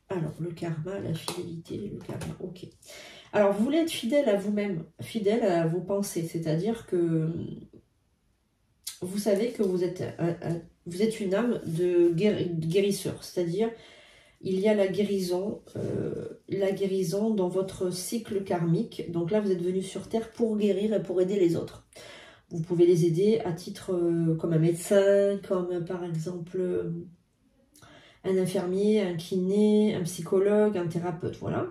alors, le karma, la fidélité, le karma, ok. Alors, vous voulez être fidèle à vous-même, fidèle à vos pensées. C'est-à-dire que... Vous savez que vous êtes une âme de guérisseur, c'est-à-dire il y a la guérison dans votre cycle karmique. Donc là, vous êtes venu sur Terre pour guérir et pour aider les autres. Vous pouvez les aider à titre comme un médecin, comme par exemple un infirmier, un kiné, un psychologue, un thérapeute, voilà.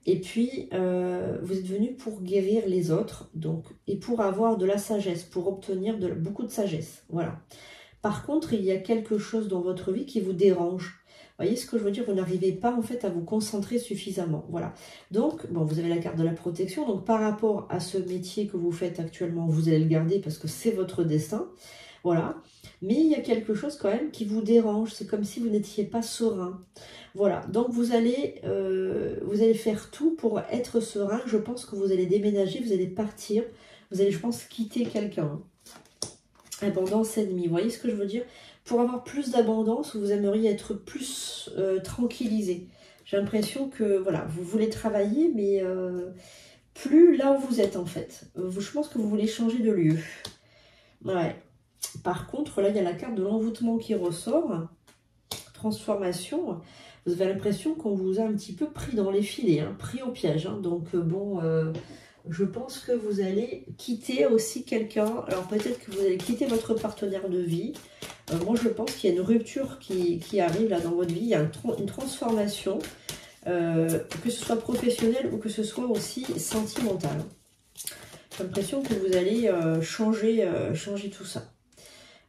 Et puis, vous êtes venu pour guérir les autres, donc, et pour avoir de la sagesse, pour obtenir beaucoup de sagesse. Voilà. Par contre, il y a quelque chose dans votre vie qui vous dérange. Vous voyez ce que je veux dire? Vous n'arrivez pas en fait à vous concentrer suffisamment. Voilà. Donc, bon, vous avez la carte de la protection. Donc, par rapport à ce métier que vous faites actuellement, vous allez le garder parce que c'est votre destin. Voilà. Mais il y a quelque chose quand même qui vous dérange. C'est comme si vous n'étiez pas serein. Voilà. Donc, vous allez faire tout pour être serein. Je pense que vous allez déménager, vous allez partir. Vous allez, je pense, quitter quelqu'un. Abondance ennemie. Vous voyez ce que je veux dire? Pour avoir plus d'abondance, vous aimeriez être plus tranquillisé. J'ai l'impression que, voilà, vous voulez travailler, mais plus là où vous êtes, en fait. Je pense que vous voulez changer de lieu. Ouais. Par contre, là, il y a la carte de l'envoûtement qui ressort. Transformation. Vous avez l'impression qu'on vous a un petit peu pris dans les filets, hein, pris au piège. Hein. Donc, bon, je pense que vous allez quitter aussi quelqu'un. Alors, peut-être que vous allez quitter votre partenaire de vie. Moi, je pense qu'il y a une rupture qui arrive là dans votre vie. Il y a une transformation, que ce soit professionnelle ou que ce soit aussi sentimentale. J'ai l'impression que vous allez changer tout ça.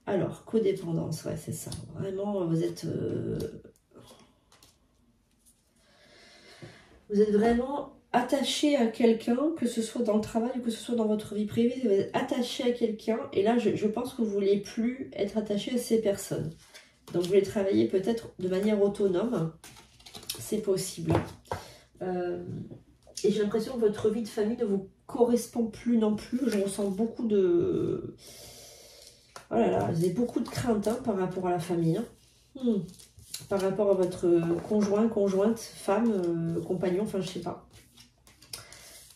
Alors, codépendance, ouais, c'est ça. Vraiment, vous êtes... Vous êtes vraiment attaché à quelqu'un, que ce soit dans le travail ou que ce soit dans votre vie privée. Vous êtes attaché à quelqu'un. Et là, je pense que vous ne voulez plus être attaché à ces personnes. Donc, vous voulez travailler peut-être de manière autonome. C'est possible. Et j'ai l'impression que votre vie de famille ne vous correspond plus non plus. Je ressens beaucoup de... Oh là là, vous avez beaucoup de craintes par rapport à la famille. Par rapport à votre conjoint, conjointe, femme, compagnon, enfin je sais pas.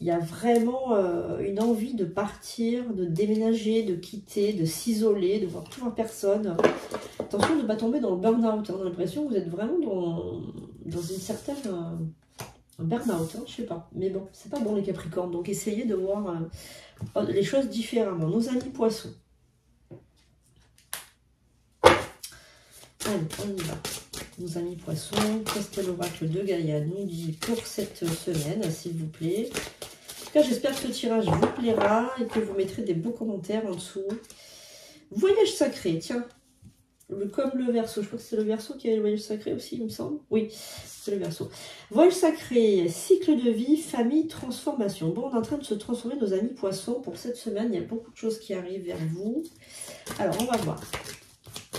Il y a vraiment une envie de partir, de déménager, de quitter, de s'isoler, de voir tout en personne. Attention de ne pas tomber dans le burn-out. On a l'impression que vous êtes vraiment dans une certaine... un burn-out, je sais pas. Mais bon, c'est pas bon les Capricornes. Donc essayez de voir les choses différemment. Nos amis poissons. Allez, on y va. Nos amis poissons, qu'est-ce que l'oracle de Gaïa nous dit pour cette semaine, s'il vous plaît. En tout cas, j'espère que ce tirage vous plaira et que vous mettrez des beaux commentaires en dessous. Voyage sacré, tiens. Comme le Verseau, je crois que c'est le Verseau qui a le voyage sacré aussi, il me semble. Oui, c'est le Verseau. Voyage sacré, cycle de vie, famille, transformation. Bon, on est en train de se transformer, nos amis poissons, pour cette semaine. Il y a beaucoup de choses qui arrivent vers vous. Alors, on va voir.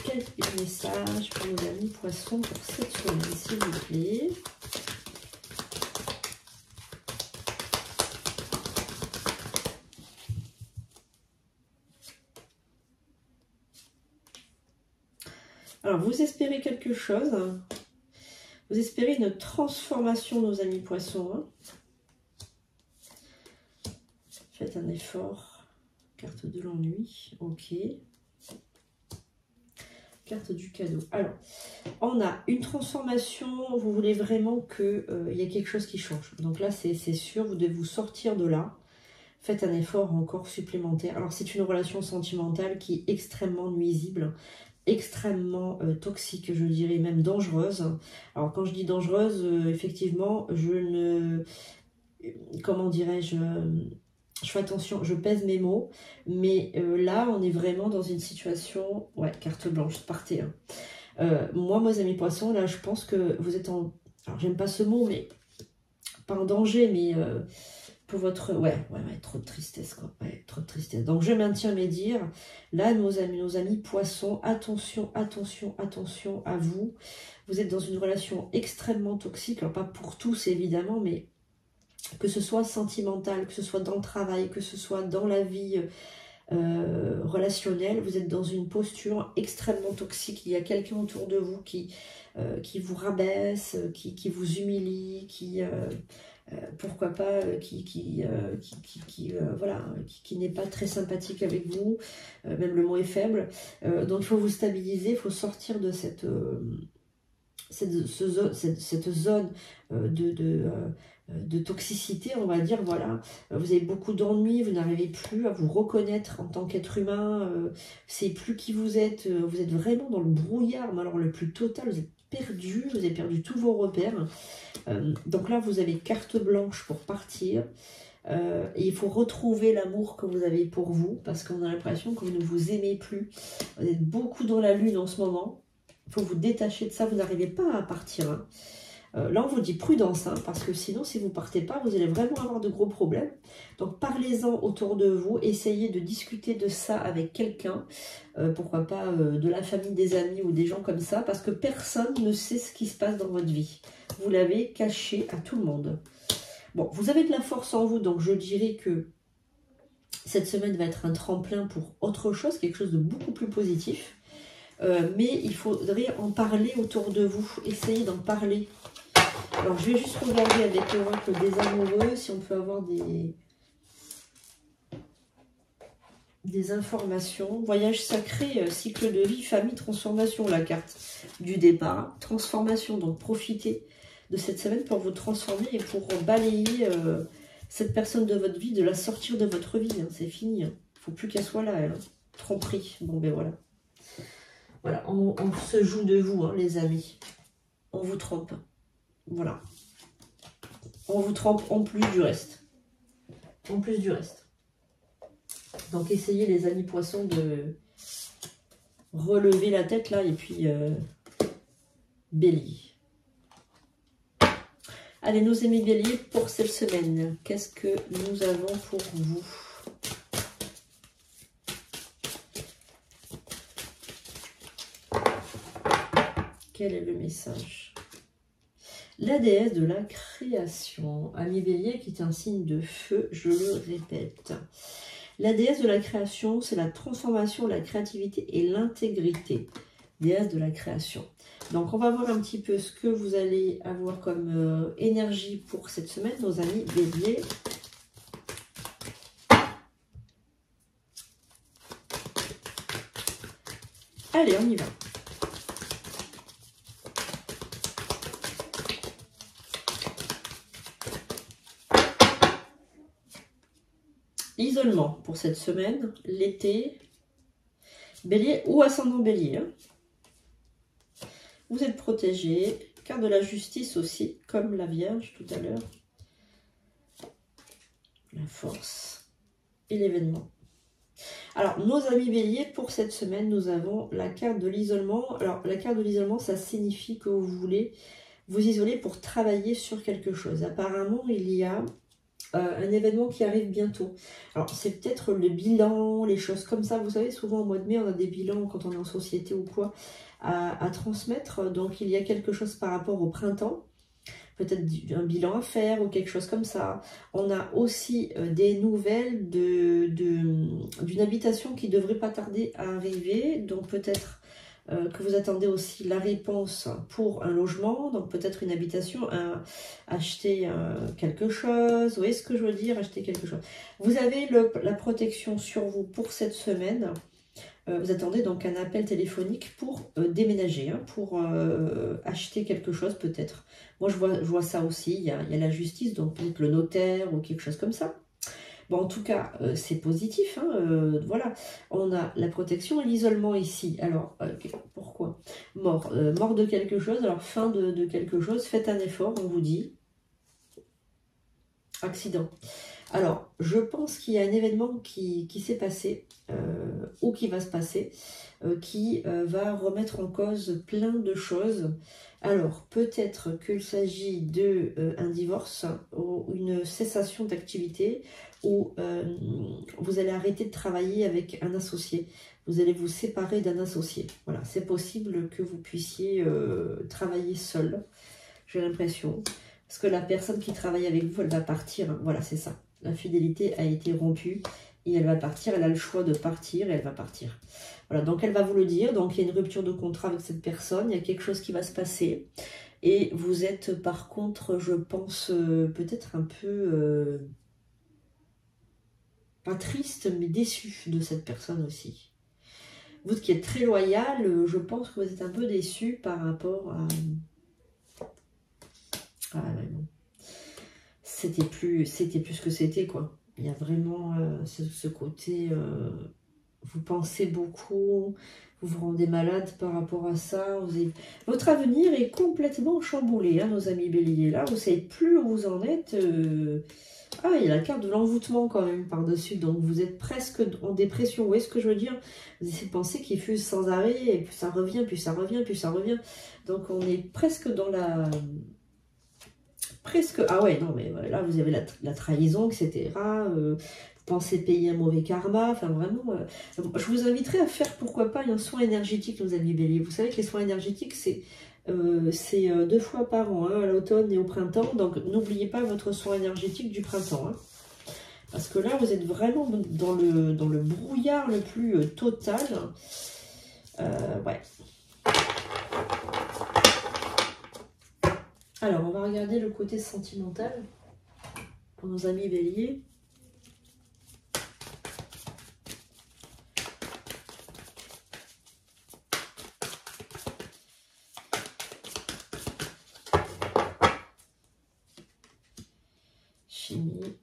Quel message pour nos amis poissons pour cette semaine, s'il vous plaît. Alors, vous espérez quelque chose. Vous espérez une transformation, nos amis poissons. Faites un effort. Carte de l'ennui. Ok. Carte du cadeau. Alors, on a une transformation. Vous voulez vraiment qu'il y ait quelque chose qui change. Donc là, c'est sûr, vous devez vous sortir de là. Faites un effort encore supplémentaire. Alors, c'est une relation sentimentale qui est extrêmement nuisible, extrêmement toxique, je dirais même dangereuse. Alors, quand je dis dangereuse, effectivement, je ne... Comment dirais-je... Je fais attention, je pèse mes mots, mais là, on est vraiment dans une situation... Ouais, carte blanche, partez. Moi, mes amis poissons, là, je pense que vous êtes en... Alors, j'aime pas ce mot, mais... Pas en danger, mais... pour votre... Ouais, trop de tristesse, quoi. Ouais, trop de tristesse. Donc, je maintiens mes dires. Là, nos amis poissons, attention, attention, attention à vous. Vous êtes dans une relation extrêmement toxique. Alors, pas pour tous, évidemment, mais... que ce soit sentimental, que ce soit dans le travail, que ce soit dans la vie relationnelle, vous êtes dans une posture extrêmement toxique. Il y a quelqu'un autour de vous qui vous rabaisse, qui vous humilie, pourquoi pas, qui n'est pas très sympathique avec vous, même le mot est faible. Donc il faut vous stabiliser, il faut sortir de cette zone de toxicité, on va dire. Voilà, vous avez beaucoup d'ennuis, vous n'arrivez plus à vous reconnaître en tant qu'être humain, c'est plus qui vous êtes vraiment dans le brouillard, mais alors le plus total, vous êtes perdu, vous avez perdu tous vos repères. Donc là, vous avez carte blanche pour partir. Et il faut retrouver l'amour que vous avez pour vous, parce qu'on a l'impression que vous ne vous aimez plus. Vous êtes beaucoup dans la lune en ce moment. Il faut vous détacher de ça, vous n'arrivez pas à partir. Là, on vous dit prudence, parce que sinon, si vous ne partez pas, vous allez vraiment avoir de gros problèmes. Donc, parlez-en autour de vous, essayez de discuter de ça avec quelqu'un, pourquoi pas de la famille, des amis ou des gens comme ça, parce que personne ne sait ce qui se passe dans votre vie. Vous l'avez caché à tout le monde. Bon, vous avez de la force en vous, donc je dirais que cette semaine va être un tremplin pour autre chose, quelque chose de beaucoup plus positif. Mais il faudrait en parler autour de vous, essayez d'en parler. Alors, je vais juste regarder avec l'oracle des amoureux si on peut avoir des informations. Voyage sacré, cycle de vie, famille, transformation, la carte du départ. Transformation, donc profitez de cette semaine pour vous transformer et pour balayer cette personne de votre vie, de la sortir de votre vie. C'est fini. Il ne faut plus qu'elle soit là, elle. Tromperie. Bon, ben voilà. Voilà, on se joue de vous, les amis. On vous trompe. Voilà. On vous trompe en plus du reste. En plus du reste. Donc, essayez, les amis poissons, de relever la tête, là, et puis Bélier. Allez, nos amis béliers, pour cette semaine, qu'est-ce que nous avons pour vous? Quel est le message? La déesse de la création. Ami bélier, qui est un signe de feu, je le répète. La déesse de la création, c'est la transformation, la créativité et l'intégrité. Déesse de la création. Donc, on va voir un petit peu ce que vous allez avoir comme énergie pour cette semaine, nos amis béliers. Allez, on y va. Isolement pour cette semaine, l'été, bélier ou ascendant bélier. Hein. Vous êtes protégé, carte de la justice aussi, comme la Vierge tout à l'heure. La force et l'événement. Alors, nos amis béliers, pour cette semaine, nous avons la carte de l'isolement. Alors, la carte de l'isolement, ça signifie que vous voulez vous isoler pour travailler sur quelque chose. Apparemment, il y a un événement qui arrive bientôt. Alors, c'est peut-être le bilan, les choses comme ça. Vous savez, souvent au mois de mai, on a des bilans quand on est en société ou quoi à transmettre. Donc, il y a quelque chose par rapport au printemps. Peut-être un bilan à faire ou quelque chose comme ça. On a aussi des nouvelles d'une habitation qui ne devrait pas tarder à arriver. Donc, peut-être que vous attendez aussi la réponse pour un logement, donc peut-être une habitation, acheter quelque chose, vous voyez ce que je veux dire, acheter quelque chose. Vous avez la protection sur vous pour cette semaine, vous attendez donc un appel téléphonique pour déménager, hein, pour acheter quelque chose peut-être. Moi je vois ça aussi, il y a la justice, donc peut-être le notaire ou quelque chose comme ça. Bon, en tout cas, c'est positif, hein, voilà. On a la protection et l'isolement ici. Alors, pourquoi? Mort de quelque chose, alors fin de quelque chose, faites un effort, on vous dit. Accident. Alors, je pense qu'il y a un événement qui s'est passé, ou qui va se passer, qui va remettre en cause plein de choses. Alors, peut-être qu'il s'agit d'un divorce ou une cessation d'activité, ou vous allez arrêter de travailler avec un associé. Vous allez vous séparer d'un associé. Voilà, c'est possible que vous puissiez travailler seul, j'ai l'impression. Parce que la personne qui travaille avec vous, elle va partir. Voilà, c'est ça. La fidélité a été rompue et elle va partir. Elle a le choix de partir et elle va partir. Voilà, donc elle va vous le dire. Donc il y a une rupture de contrat avec cette personne. Il y a quelque chose qui va se passer. Et vous êtes par contre, je pense, peut-être un peu, pas triste, mais déçu de cette personne aussi. Vous qui êtes très loyal, je pense que vous êtes un peu déçu par rapport à... Ah ouais, non. C'était plus ce que c'était, quoi. Il y a vraiment ce côté, vous pensez beaucoup, vous vous rendez malade par rapport à ça. Votre avenir est complètement chamboulé, hein, nos amis béliers. Là, vous ne savez plus où vous en êtes. Ah, il y a la carte de l'envoûtement quand même par-dessus. Donc, vous êtes presque en dépression. Vous voyez ce que je veux dire? Vous essayez de penser qu'il fuse sans arrêt, et puis ça revient, puis ça revient, puis ça revient. Donc, on est presque dans la... Presque, ah ouais, non, mais là, vous avez la trahison, etc. Vous pensez payer un mauvais karma, enfin vraiment. Je vous inviterai à faire, pourquoi pas, un soin énergétique, nos amis béliers. Vous savez que les soins énergétiques, c'est 2 fois par an, hein, à l'automne et au printemps. Donc, n'oubliez pas votre soin énergétique du printemps. Hein, parce que là, vous êtes vraiment dans le brouillard le plus total. Ouais. Alors, on va regarder le côté sentimental pour nos amis béliers. Chimie.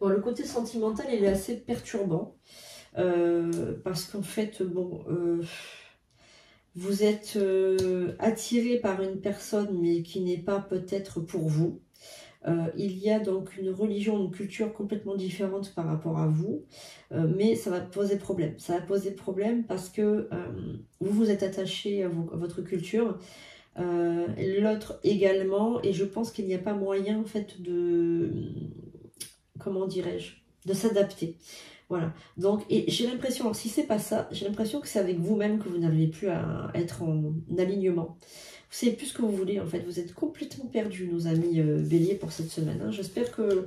Bon, le côté sentimental, il est assez perturbant. Parce qu'en fait, bon, vous êtes attiré par une personne, mais qui n'est pas peut-être pour vous. Il y a donc une religion, une culture complètement différente par rapport à vous, mais ça va poser problème. Ça va poser problème parce que vous vous êtes attaché à votre culture, l'autre également, et je pense qu'il n'y a pas moyen en fait de, comment dirais-je, de s'adapter. Voilà, donc, et j'ai l'impression, alors si c'est pas ça, j'ai l'impression que c'est avec vous-même que vous n'arrivez plus à être en alignement. Vous savez plus ce que vous voulez, en fait, vous êtes complètement perdus, nos amis béliers, pour cette semaine. Hein. J'espère que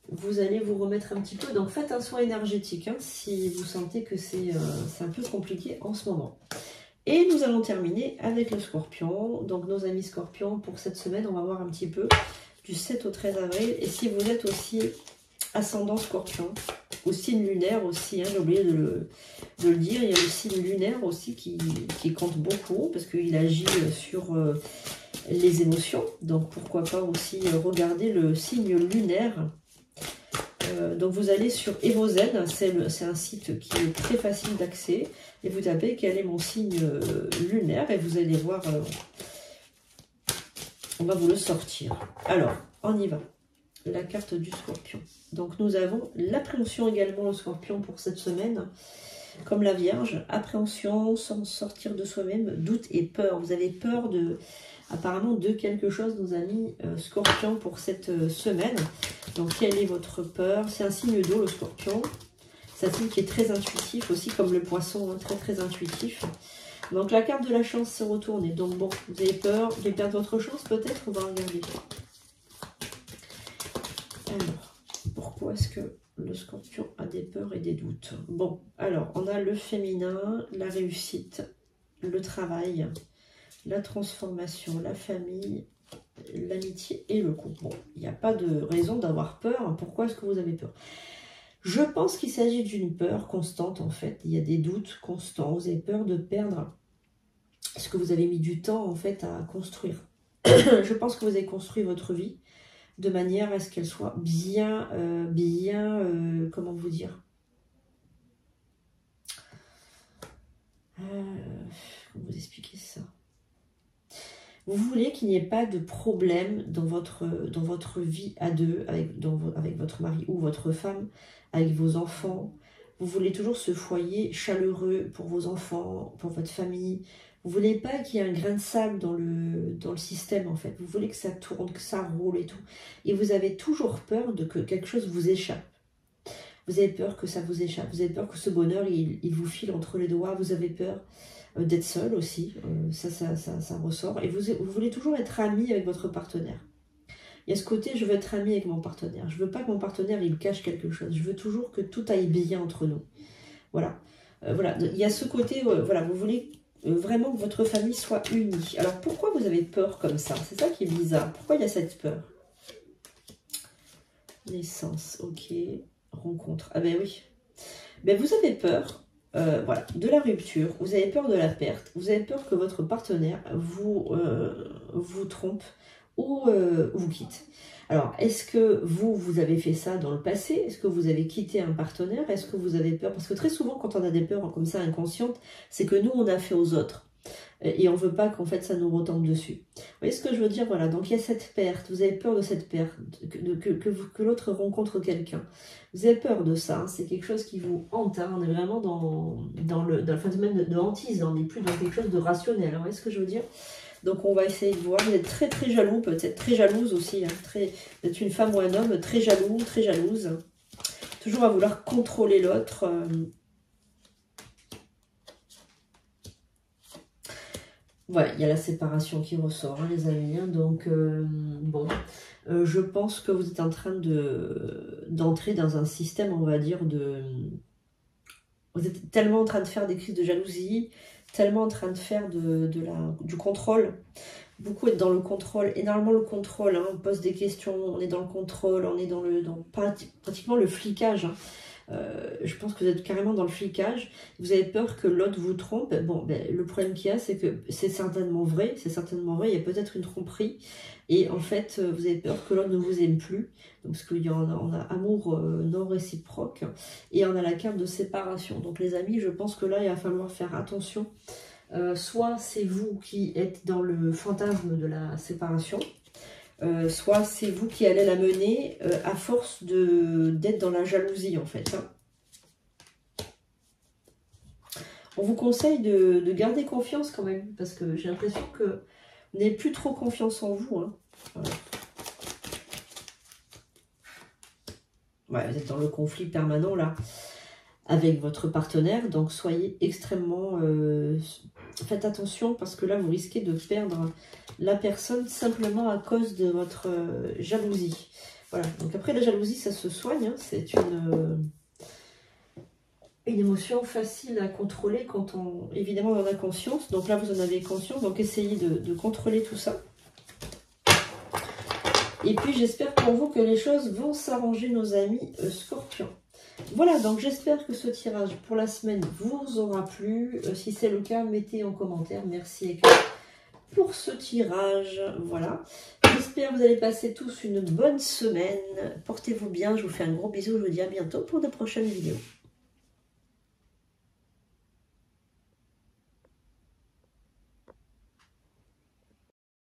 vous allez vous remettre un petit peu, donc faites un soin énergétique, hein, si vous sentez que c'est un peu compliqué en ce moment. Et nous allons terminer avec le Scorpion, donc nos amis Scorpions, pour cette semaine, on va voir un petit peu du 7 au 13 avril, et si vous êtes aussi ascendant Scorpion, au signe lunaire aussi, hein, j'ai oublié de le dire, il y a le signe lunaire aussi qui compte beaucoup, parce qu'il agit sur les émotions, donc pourquoi pas aussi regarder le signe lunaire. Donc vous allez sur Evozen, c'est un site qui est très facile d'accès, et vous tapez quel est mon signe lunaire, et vous allez voir, on va vous le sortir. Alors, on y va. La carte du Scorpion. Donc nous avons l'appréhension également, le Scorpion, pour cette semaine, comme la Vierge. Appréhension, sans sortir de soi-même, doute et peur. Vous avez peur apparemment de quelque chose, nos amis Scorpion, pour cette semaine. Donc quelle est votre peur? C'est un signe d'eau, le Scorpion. C'est un signe qui est très intuitif aussi, comme le Poisson, hein, très très intuitif. Donc la carte de la chance s'est retournée. Donc bon, vous avez peur de perdre votre chance peut-être? On va regarder. Alors, pourquoi est-ce que le Scorpion a des peurs et des doutes? Bon, alors, on a le féminin, la réussite, le travail, la transformation, la famille, l'amitié et le couple. Bon, il n'y a pas de raison d'avoir peur. Pourquoi est-ce que vous avez peur? Je pense qu'il s'agit d'une peur constante, en fait. Il y a des doutes constants. Vous avez peur de perdre ce que vous avez mis du temps, en fait, à construire. Je pense que vous avez construit votre vie de manière à ce qu'elle soit bien, comment vous dire, comment vous expliquer ça? Vous voulez qu'il n'y ait pas de problème dans votre vie à deux, avec votre mari ou votre femme, avec vos enfants. Vous voulez toujours ce foyer chaleureux pour vos enfants, pour votre famille. Vous ne voulez pas qu'il y ait un grain de sable dans le système, en fait. Vous voulez que ça tourne, que ça roule et tout. Et vous avez toujours peur que quelque chose vous échappe. Vous avez peur que ça vous échappe. Vous avez peur que ce bonheur, il vous file entre les doigts. Vous avez peur d'être seul aussi. Ça ressort. Et vous voulez toujours être ami avec votre partenaire. Il y a ce côté, je veux être ami avec mon partenaire. Je ne veux pas que mon partenaire, il cache quelque chose. Je veux toujours que tout aille bien entre nous. Voilà. Voilà. Il y a ce côté, voilà, vous voulez vraiment que votre famille soit unie. Alors, pourquoi vous avez peur comme ça? C'est ça qui est bizarre. Pourquoi il y a cette peur? Naissance, ok. Rencontre. Ah ben oui. Ben vous avez peur, voilà, de la rupture. Vous avez peur de la perte. Vous avez peur que votre partenaire vous trompe ou vous quitte. Alors, est-ce que vous avez fait ça dans le passé? Est-ce que vous avez quitté un partenaire? Est-ce que vous avez peur? Parce que très souvent, quand on a des peurs comme ça inconscientes, c'est que nous, on a fait aux autres. Et on ne veut pas qu'en fait, ça nous retombe dessus. Vous voyez ce que je veux dire? Voilà, donc il y a cette perte. Vous avez peur de cette perte, que l'autre rencontre quelqu'un. Vous avez peur de ça. Hein, c'est quelque chose qui vous hante. Hein, on est vraiment dans le phénomène de hantise. On n'est plus dans quelque chose de rationnel. Vous voyez ce que je veux dire? Donc on va essayer de voir. Vous êtes très très jaloux, peut-être très jalouse aussi. Hein, vous êtes une femme ou un homme très jaloux, très jalouse. Toujours à vouloir contrôler l'autre. Ouais, il y a la séparation qui ressort, hein, les amis. Hein, donc bon, je pense que vous êtes en train d'entrer dans un système, on va dire, vous êtes tellement en train de faire des crises de jalousie, tellement en train de faire du contrôle. Beaucoup être dans le contrôle, énormément le contrôle, hein, on pose des questions, on est dans le contrôle, on est dans pratiquement le flicage. Hein. Je pense que vous êtes carrément dans le flicage. Vous avez peur que l'autre vous trompe. Bon, ben, le problème qu'il y a, c'est que c'est certainement vrai. C'est certainement vrai. Il y a peut-être une tromperie. Et en fait, vous avez peur que l'autre ne vous aime plus. Donc, parce qu'on a amour non réciproque. Et on a la carte de séparation. Donc, les amis, je pense que là, il va falloir faire attention. Soit c'est vous qui êtes dans le fantasme de la séparation. soit c'est vous qui allez la mener à force d'être dans la jalousie en fait. Hein. On vous conseille de garder confiance quand même, parce que j'ai l'impression que vous n'avez plus trop confiance en vous. Hein. Voilà. Ouais, vous êtes dans le conflit permanent là, avec votre partenaire, donc soyez extrêmement... faites attention, parce que là, vous risquez de perdre la personne simplement à cause de votre jalousie. Voilà, donc après la jalousie, ça se soigne, hein. C'est une émotion facile à contrôler quand on, évidemment, on en a conscience. Donc là, vous en avez conscience, donc essayez de contrôler tout ça. Et puis, j'espère pour vous que les choses vont s'arranger, nos amis scorpions. Voilà, donc j'espère que ce tirage pour la semaine vous aura plu. Si c'est le cas, mettez en commentaire. Merci pour ce tirage. Voilà. J'espère que vous allez passer tous une bonne semaine. Portez-vous bien. Je vous fais un gros bisou. Je vous dis à bientôt pour de prochaines vidéos.